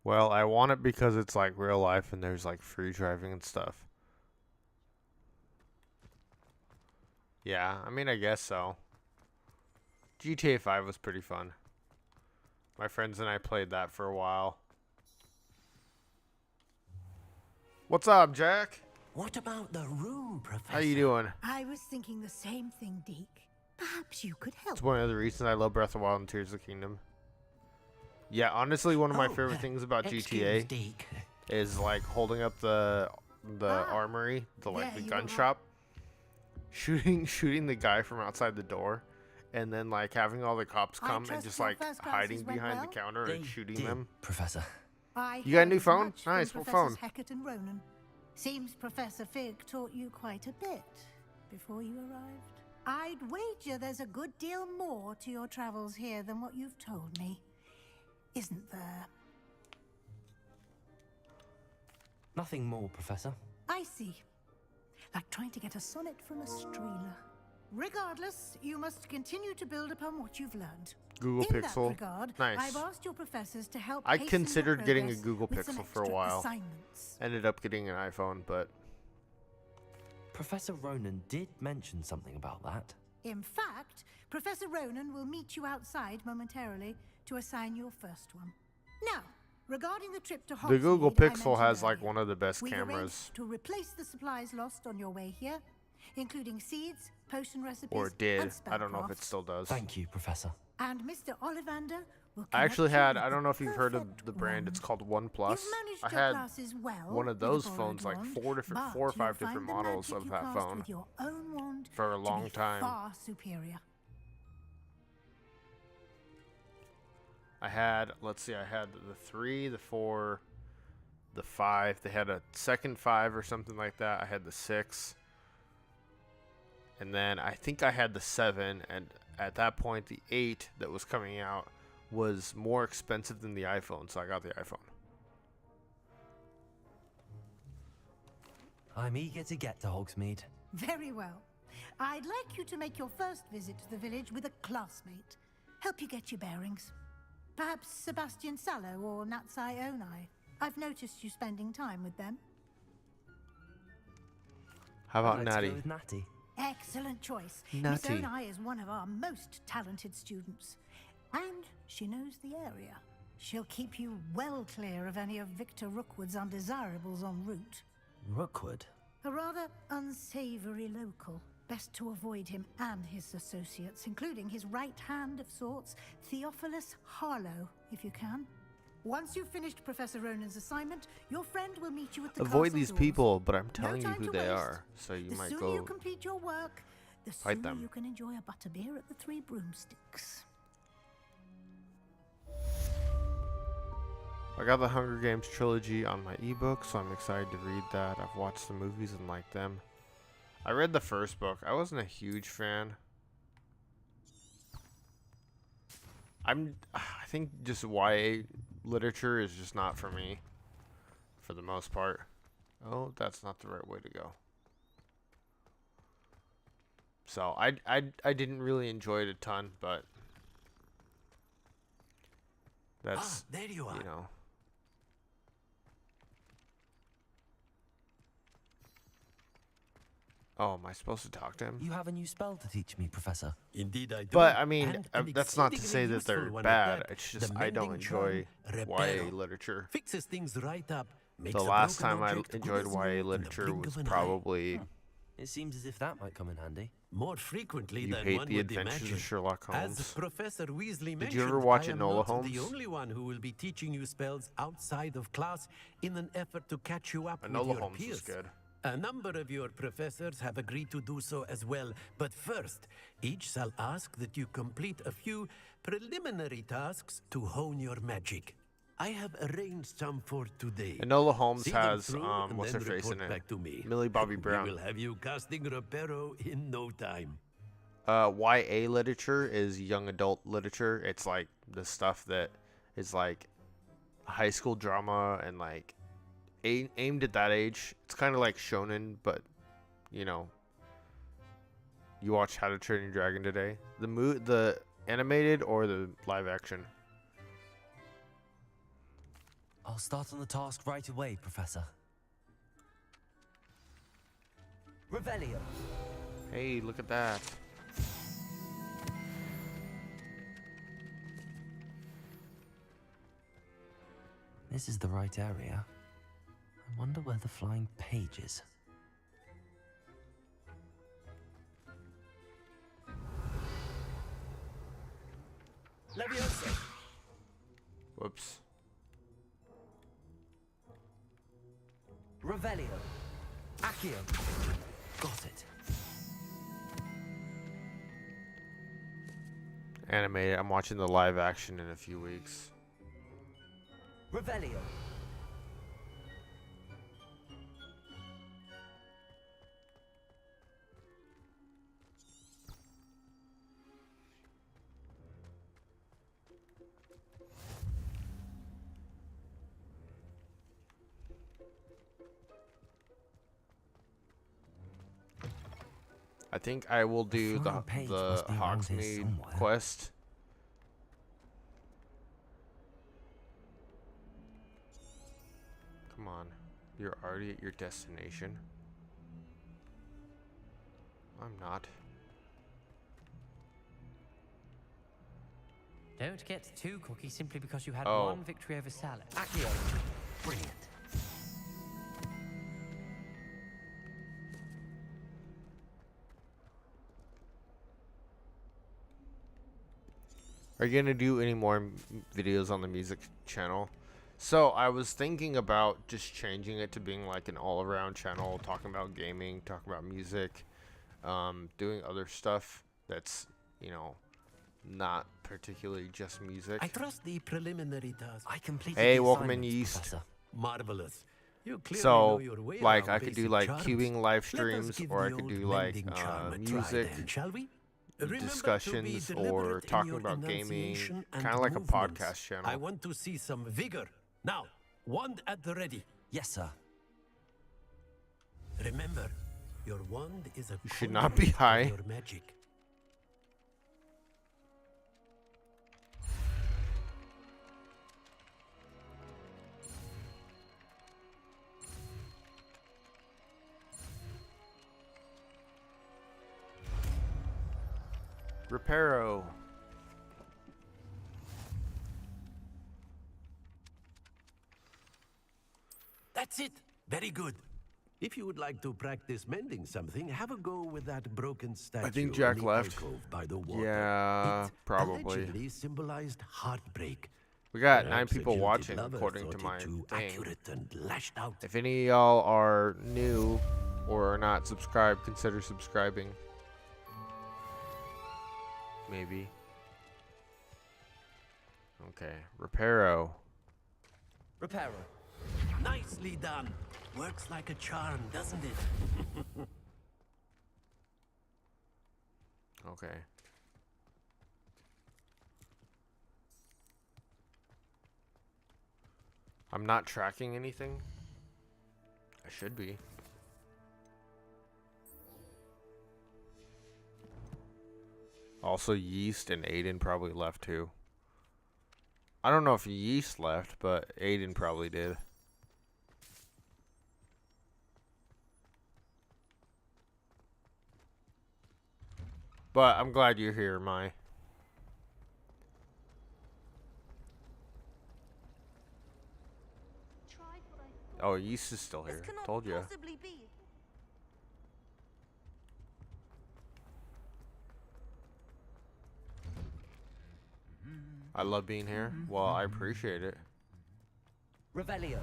A: Well, I want it because it's like real life and there's like free driving and stuff. Yeah, I mean, I guess so. GTA 5 was pretty fun. My friends and I played that for a while. What's up, Jack?
P: What about the room, Professor?
A: How you doing?
K: I was thinking the same thing, Deke. Perhaps you could help.
A: It's one of the reasons I love Breath of the Wild and Tears of the Kingdom. Yeah, honestly, one of my favorite things about GTA is like holding up the armory, the gun shop, shooting the guy from outside the door, and then like having all the cops come and just like hiding behind the counter and shooting them.
B: Professor.
A: You got a new phone? Nice. What phone?
K: Hackett and Ronan. Seems Professor Fig taught you quite a bit before you arrived. I'd wager there's a good deal more to your travels here than what you've told me. Isn't there?
B: Nothing more, Professor.
K: I see. Like trying to get a sonnet from a streeler. Regardless, you must continue to build upon what you've learned.
A: Google
K: In
A: Pixel.
K: That regard,
A: Nice.
K: I've asked your professors to help.
A: I
K: hasten your
A: considered getting a
K: progress
A: Google
K: with some
A: Pixel for a
K: extra
A: while.
K: assignments.
A: Ended up getting an iPhone, but
B: Professor Ronan did mention something about that.
K: In fact, Professor Ronan will meet you outside momentarily to assign your first one. Now, regarding the trip to Hogwarts,
A: the Google Pixel has like one of the best
K: we
A: cameras.
K: arranged to replace the supplies lost on your way here, including seeds, potion recipes,
A: Or it did.
K: and
A: I don't know if it
K: spellcrafts.
A: still does.
B: Thank you, Professor.
K: And Mr. Ollivander will
A: I actually
K: connect you
A: had,
K: with
A: I don't
K: the
A: know if you've heard of
K: perfect
A: the brand, it's
K: wand.
A: called OnePlus.
K: You've managed
A: I
K: your
A: had
K: classes well
A: one of
K: with a
A: those
K: borrowed
A: phones, like
K: wand,
A: four or
K: but
A: five
K: you'll
A: different
K: find the
A: models
K: magic
A: of
K: you
A: that
K: cast
A: phone
K: with your own wand
A: for a
K: to
A: long
K: be
A: time.
K: far superior.
A: I had, let's see, I had the 3, the 4, the 5. They had a second 5 or something like that. I had the 6. And then I think I had the 7. And at that point, the 8 that was coming out was more expensive than the iPhone. So I got the iPhone.
B: I'm eager to get to Hogsmeade.
K: Very well. I'd like you to make your first visit to the village with a classmate. Help you get your bearings. Perhaps Sebastian Sallow or Natsai Onai. I've noticed you spending time with them.
A: How about
B: I'd like to
A: Natty?
B: go with Natty.
K: Excellent choice.
A: Natty.
K: Miss Onai is one of our most talented students. And she knows the area. She'll keep you well clear of any of Victor Rookwood's undesirables en route.
B: Rookwood?
K: A rather unsavory local. Best to avoid him and his associates, including his right hand of sorts, Theophilus Harlow, if you can. Once you've finished Professor Ronan's assignment, your friend will meet you at the
A: Avoid
K: castle
A: these
K: doors.
A: people, but I'm
K: No
A: telling you
K: time
A: who
K: to
A: they
K: waste.
A: are. So you
K: The
A: might
K: sooner you
A: go
K: complete your work, the
A: fight
K: sooner
A: them.
K: you can enjoy a butterbeer at the Three Broomsticks.
A: I got the Hunger Games trilogy on my ebook, so I'm excited to read that. I've watched the movies and liked them. I read the first book. I wasn't a huge fan. I think just YA literature is just not for me, for the most part. Oh, that's not the right way to go. So I didn't really enjoy it a ton, but that's
I: there you are.
A: You know. Oh, am I supposed to talk to him?
B: You have a new spell to teach me, Professor.
I: Indeed, I do.
A: But I mean,
I: And an
A: that's not to
I: exceedingly
A: say that they're
I: useful one at
A: bad.
I: that.
A: It's just
I: The
A: I don't
I: mending
A: enjoy
I: charm,
A: YA
I: Reparo.
A: literature.
I: Fixes things right up. Makes
A: The
I: a
A: last
I: broken
A: time I
I: object
A: enjoyed
I: good as new
A: YA
I: in the
A: literature
I: blink
A: was
I: of an eye.
A: probably
B: It seems as if that might come in handy.
I: More frequently
A: You
I: than
A: hate
I: one
A: the
I: would
A: Adventures of
I: imagine.
A: Sherlock Holmes.
I: As Professor Weasley mentioned,
A: Did you ever watch
I: I am
A: Enola
I: not
A: Holmes?
I: the only one who will be teaching you spells outside of class in an effort to catch you up
A: Enola
I: with your
A: Holmes
I: peers.
A: is good.
I: A number of your professors have agreed to do so as well, but first, each shall ask that you complete a few preliminary tasks to hone your magic. I have arranged some for today.
A: Enola Holmes
I: See them
A: has
I: through and
A: what's her
I: then
A: face in
I: report
A: it?
I: back to me.
A: Millie Bobby Brown.
I: We will have you casting Reparo in no time.
A: YA literature is young adult literature. It's like the stuff that is like high school drama and like aimed at that age. It's kind of like shonen, but you know, you watch How to Train Your Dragon today. The animated or the live action?
B: I'll start on the task right away, Professor. Revelio.
A: Hey, look at that.
B: This is the right area. I wonder where the flying page is.
I: Leviosa.
A: Whoops.
B: Revelio. Accio. Got it.
A: Animated. I'm watching the live action in a few weeks.
B: Revelio.
A: I think I will do the Hogsmeade quest. Come on. You're already at your destination. I'm not.
O: Don't get too cocky simply because you had
A: Oh.
O: one victory over Salad. Accio. Brilliant.
A: Are you gonna do any more videos on the music channel? So I was thinking about just changing it to being like an all-around channel, talking about gaming, talking about music, doing other stuff that's, you know, not particularly just music.
I: I trust the preliminary task.
B: I completed
A: Hey,
B: the
A: welcome in
B: assignments,
A: Yeast.
B: Professor.
I: Marvelous. You clearly
A: So,
I: know your way
A: like,
I: around
A: I could do
I: basic
A: like
I: charms.
A: queuing live
I: Let us
A: streams,
I: give
A: or I
I: the
A: could
I: old
A: do like
I: mending charm a try
A: music,
I: then, shall we? Remember to be
A: discussions, or
I: deliberate in
A: talking
I: your
A: about gaming,
I: enunciation and
A: kind of like a
I: movements.
A: podcast channel.
I: I want to see some vigor. Now, wand at the ready.
B: Yes, sir.
I: Remember, your wand is a
A: You should not be
I: conduit of
A: high.
I: your magic.
A: Reparo.
I: That's it. Very good. If you would like to practice mending something, have a go with that broken statue.
A: I think
I: in
A: Jack
I: the
A: left.
I: alcove by the water.
A: Yeah,
I: It
A: probably.
I: allegedly symbolized heartbreak.
A: We got 9
I: Perhaps a
A: people
I: guilty
A: watching
I: lover
A: according to
I: thought
A: my
I: it too
A: thing.
I: accurate and lashed out.
A: If any of y'all are new or are not subscribed, consider subscribing. Maybe. Okay, Reparo.
B: Reparo.
I: Nicely done. Works like a charm, doesn't it?
A: Okay. I'm not tracking anything. I should be. Also, Yeast and Aiden probably left too. I don't know if Yeast left, but Aiden probably did. But I'm glad you're here, Mai. Oh, Yeast is still here.
N: This cannot
A: Told you.
N: possibly be.
A: I love being here. Well, I appreciate it.
B: Revelio.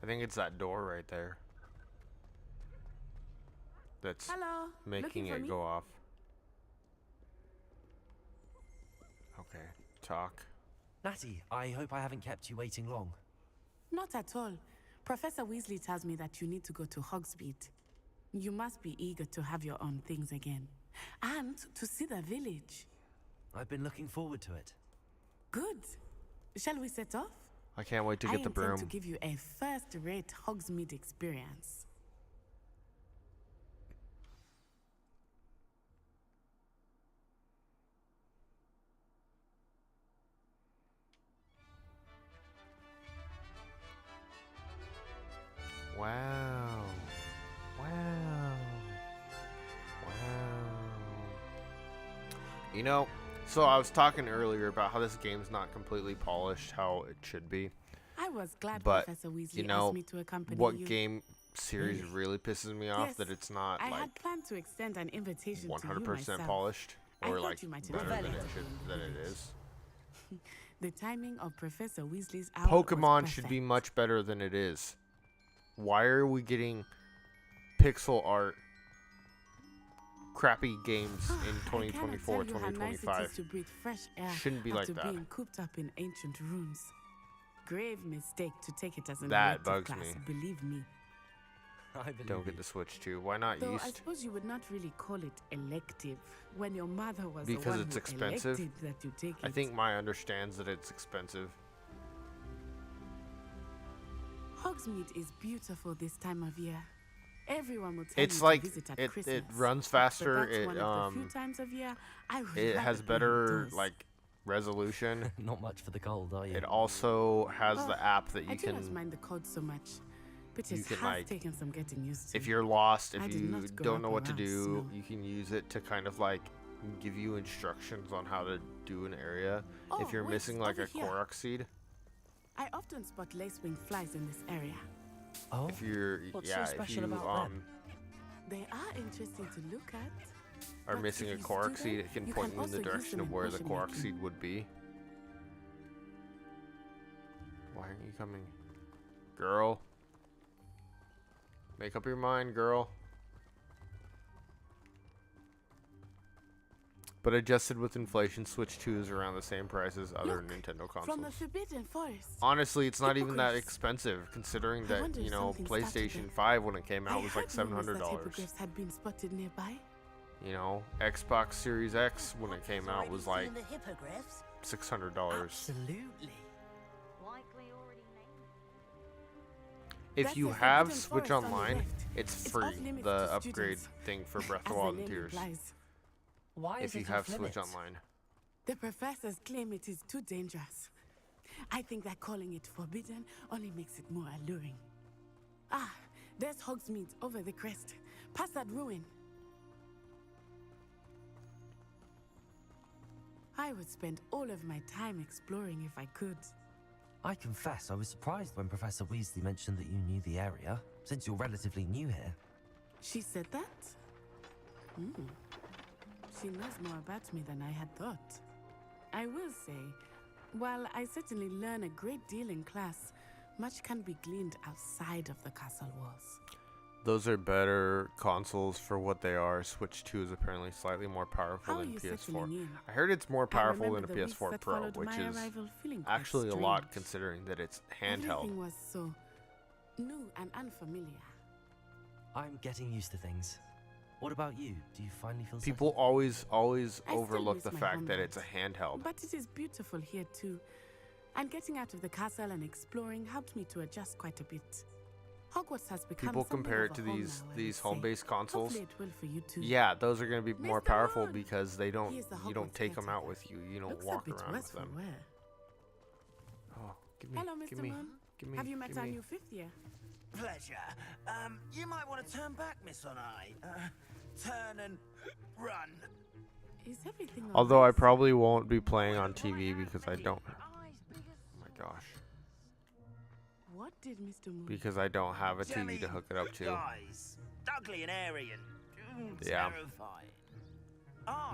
A: I think it's that door right there that's
V: Hello.
A: making
V: Looking for
A: it
V: me?
A: go off. Okay, talk.
B: Natty, I hope I haven't kept you waiting long.
V: Not at all. Professor Weasley tells me that you need to go to Hogsmeade. You must be eager to have your own things again. And to see the village.
B: I've been looking forward to it.
V: Good. Shall we set off?
A: I can't wait to get the
V: I
A: broom.
V: intend to give you a first-rate Hogsmeade experience.
A: Wow. Wow. Wow. You know, so I was talking earlier about how this game's not completely polished how it should be.
V: I was glad
A: But,
V: Professor Weasley
A: you know,
V: asked me to accompany
A: what
V: you.
A: game series really pisses me off?
V: Yes,
A: That it's not
V: I
A: like
V: had planned to extend an invitation
A: 100%
V: to you myself.
A: polished
V: I
A: or
V: thought
A: like
V: you might
A: better than
V: enjoy
A: it
V: it.
A: should than it is.
V: The timing of Professor Weasley's hour
A: Pokemon
V: was
A: should be
V: perfect.
A: much better than it is. Why are we getting pixel art crappy games in
V: I cannot
A: 2024,
V: tell you how nice it is
A: 2025?
V: to breathe fresh air
A: Shouldn't be like
V: after
A: that.
V: being cooped up in ancient rooms. Grave mistake to take it as an
A: That
V: elective
A: bugs
V: class,
A: me.
V: believe me.
B: I believe
A: Don't get the Switch 2. Why not
V: Though I
A: used?
V: suppose you would not really call it elective when your mother was
A: Because
V: the one
A: it's
V: who
A: expensive.
V: elected that you take
A: I
V: it.
A: think Maya understands that it's expensive.
V: Hogsmeade is beautiful this time of year. Everyone will tell
A: It's
V: me
A: like
V: to visit at
A: it
V: Christmas.
A: runs
V: but
A: faster.
V: that's
A: It
V: one of the few times of year I would
A: it
V: rather
A: has
V: be
A: better
V: indoors.
A: like resolution.
B: Not much for the cold, are you?
A: It also has
V: Oh,
A: the app that
V: I
A: you
V: do not
A: can.
V: mind the cold so much, but
A: you
V: it
A: can,
V: has
A: like,
V: taken some getting used to.
A: If you're lost,
V: I
A: if
V: did
A: you
V: not grow
A: don't
V: up
A: know what to
V: around
A: do,
V: snow.
A: you can use it to kind of like give you instructions on how to do an area.
V: Oh,
A: if you're
V: wait,
A: missing like a
V: over here.
A: Korok seed,
V: I often spot lacewing flies in this area.
B: Oh,
A: if you're
B: what's
A: yeah,
B: so
A: if
B: special
A: you
B: about them?
V: They are interesting to look at.
A: are
V: but
A: missing a
V: if you
A: Korok
V: do
A: seed,
V: them,
A: it can
V: you
A: point you in
V: also
A: the
V: use
A: direction
V: them
A: of
V: in
A: where the
V: potion
A: Korok
V: making.
A: seed would be. Why aren't you coming, girl? Make up your mind, girl. But adjusted with inflation, Switch 2 is around the same price as other
V: Look,
A: Nintendo
V: From
A: consoles.
V: the Forbidden Forest.
A: Honestly, it's not even that
V: Hippogriffs.
A: expensive, considering
V: I
A: that,
V: wonder
A: you
V: if
A: know,
V: something started
A: PlayStation
V: there.
A: 5 when it came out
V: I
A: was like
V: had rumors that
A: $700.
V: hippogriffs had been spotted nearby.
A: You know, Xbox Series X when it came out was like
P: the hippogriffs?
A: $600.
P: Absolutely.
C: Likely already named.
A: If
V: That's
A: you
V: the
A: have
V: Forbidden
A: Switch
V: Forest on the
A: Online,
V: left.
A: it's
V: It's
A: free.
V: off-limits
A: The
V: to
A: upgrade
V: students,
A: thing for Breath
V: as
A: of
V: the
A: Wild and
V: name
A: Tears.
V: implies.
B: Why
A: If
B: is
A: you
B: it
A: have
B: off
A: Switch
B: limits?
A: Online.
V: The professors claim it is too dangerous. I think that calling it forbidden only makes it more alluring. Ah, there's Hogsmeade over the crest. Past that ruin. I would spend all of my time exploring if I could.
B: I confess I was surprised when Professor Weasley mentioned that you knew the area, since you're relatively new here.
V: She said that? She knows more about me than I had thought. I will say, while I certainly learn a great deal in class, much can be gleaned outside of the castle walls.
A: Those are better consoles for what they are. Switch 2 is apparently slightly more powerful
V: How are
A: than
V: you
A: PS4.
V: settling in?
A: I heard it's more
V: I
A: powerful than a
V: remember the weeks
A: PS4
V: that
A: Pro,
V: followed
A: which
V: my
A: is
V: arrival feeling quite
A: actually a lot
V: strange.
A: considering that it's handheld.
V: Everything was so new and unfamiliar.
B: I'm getting used to things. What about you? Do you finally feel
A: People
B: settled?
A: always
V: I still
A: overlook
V: miss
A: the
V: my
A: fact that
V: homeland.
A: it's a handheld.
V: But it is beautiful here too. And getting out of the castle and exploring helped me to adjust quite a bit. Hogwarts has become
A: People
V: something
A: compare
V: of
A: it
V: a
A: to
V: home
A: these
V: now, I
A: these
V: would say.
A: home-based consoles.
V: Hopefully it will for you too.
A: Yeah, those are going to be more
V: Mr.
A: powerful
V: Moon!
A: because they don't
V: Here's the
A: you don't
V: Hogwarts
A: take them out
V: caretaker.
A: with you. You don't
V: Looks
A: walk
V: a bit
A: around
V: worse
A: with
V: for
A: them.
V: wear.
A: Oh, give me,
V: Hello,
A: give
V: Mr.
A: me,
V: Moon.
A: give me,
V: Have you met
A: give
V: our
A: me.
V: new fifth year?
L: Pleasure. You might want to turn back, Miss Onai. Turn and run.
V: Is everything all
A: Although I
V: right?
A: probably won't be playing on TV because I don't. Oh my gosh.
V: did, Mr. Moon?
A: because I don't have a TV to hook it up to.
L: Guys, ugly and airy and
A: Yeah.
L: terrifying.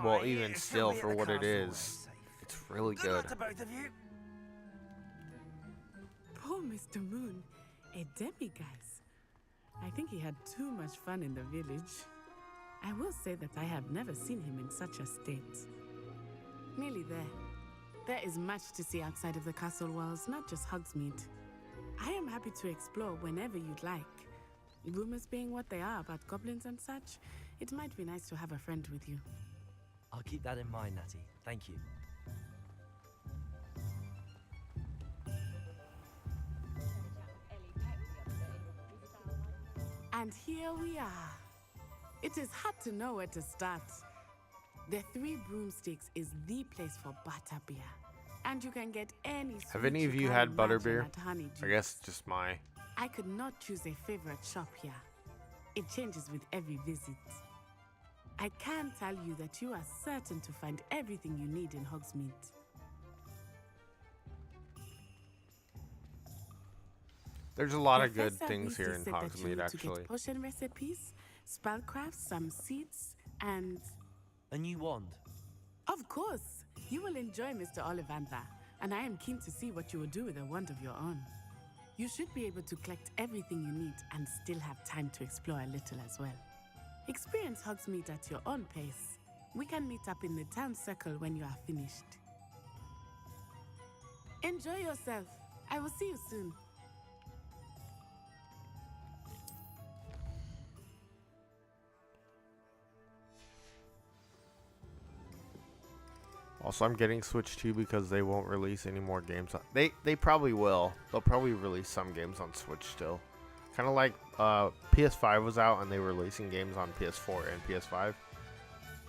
A: Well, even
L: She'll
A: still,
L: be at
A: for
L: the
A: what it
L: castle
A: is, it's really
L: Good
A: good.
L: luck to both of you.
V: Poor Mr. Moon, a demiguise. I think he had too much fun in the village. I will say that I have never seen him in such a state. Nearly there. There is much to see outside of the castle walls, not just Hogsmeade. I am happy to explore whenever you'd like. Rumors being what they are about goblins and such, it might be nice to have a friend with you.
B: I'll keep that in mind, Natty. Thank you.
V: And here we are. It is hard to know where to start. The Three Broomsticks is the place for butterbeer. And you can get any
A: Have
V: sweet
A: any of you
V: can
A: had
V: imagine
A: butterbeer?
V: at Honeydew.
A: I guess just my.
V: I could not choose a favorite shop here. It changes with every visit. I can tell you that you are certain to find everything you need in Hogsmeade.
A: There's a lot of good
V: Professor
A: things here
V: Weasley
A: in
V: said that you
A: Hogsmeade,
V: need to
A: actually.
V: get potion recipes, spellcrafts, some seeds, and...
B: A new wand.
V: Of course! You will enjoy Mr. Ollivander, and I am keen to see what you will do with a wand of your own. You should be able to collect everything you need and still have time to explore a little as well. Experience Hogsmeade at your own pace. We can meet up in the town circle when you are finished. Enjoy yourself. I will see you soon.
A: Also, I'm getting Switch 2 because they won't release any more games. They probably will. They'll probably release some games on Switch still. Kind of like PS5 was out and they were releasing games on PS4 and PS5.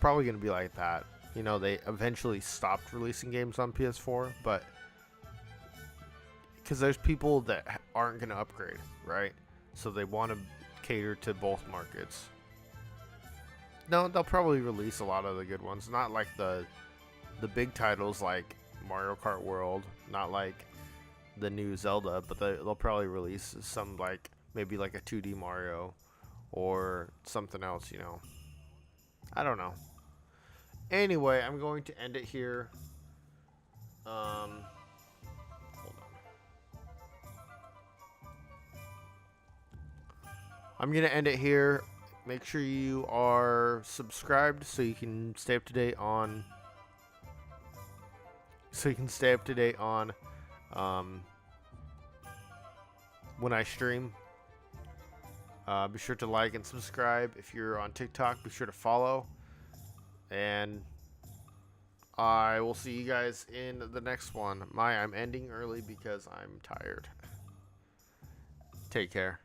A: Probably going to be like that. You know, they eventually stopped releasing games on PS4, but because there's people that aren't going to upgrade, right? So they want to cater to both markets. No, they'll probably release a lot of the good ones. Not like the big titles like Mario Kart World, not like the new Zelda, but they'll probably release some, like maybe like a 2D Mario or something else, you know. I don't know. Anyway, I'm going to end it here. Hold on. I'm going to end it here. Make sure you are subscribed so you can stay up to date on when I stream. Be sure to like and subscribe. If you're on TikTok, be sure to follow. And I will see you guys in the next one. I'm ending early because I'm tired. Take care.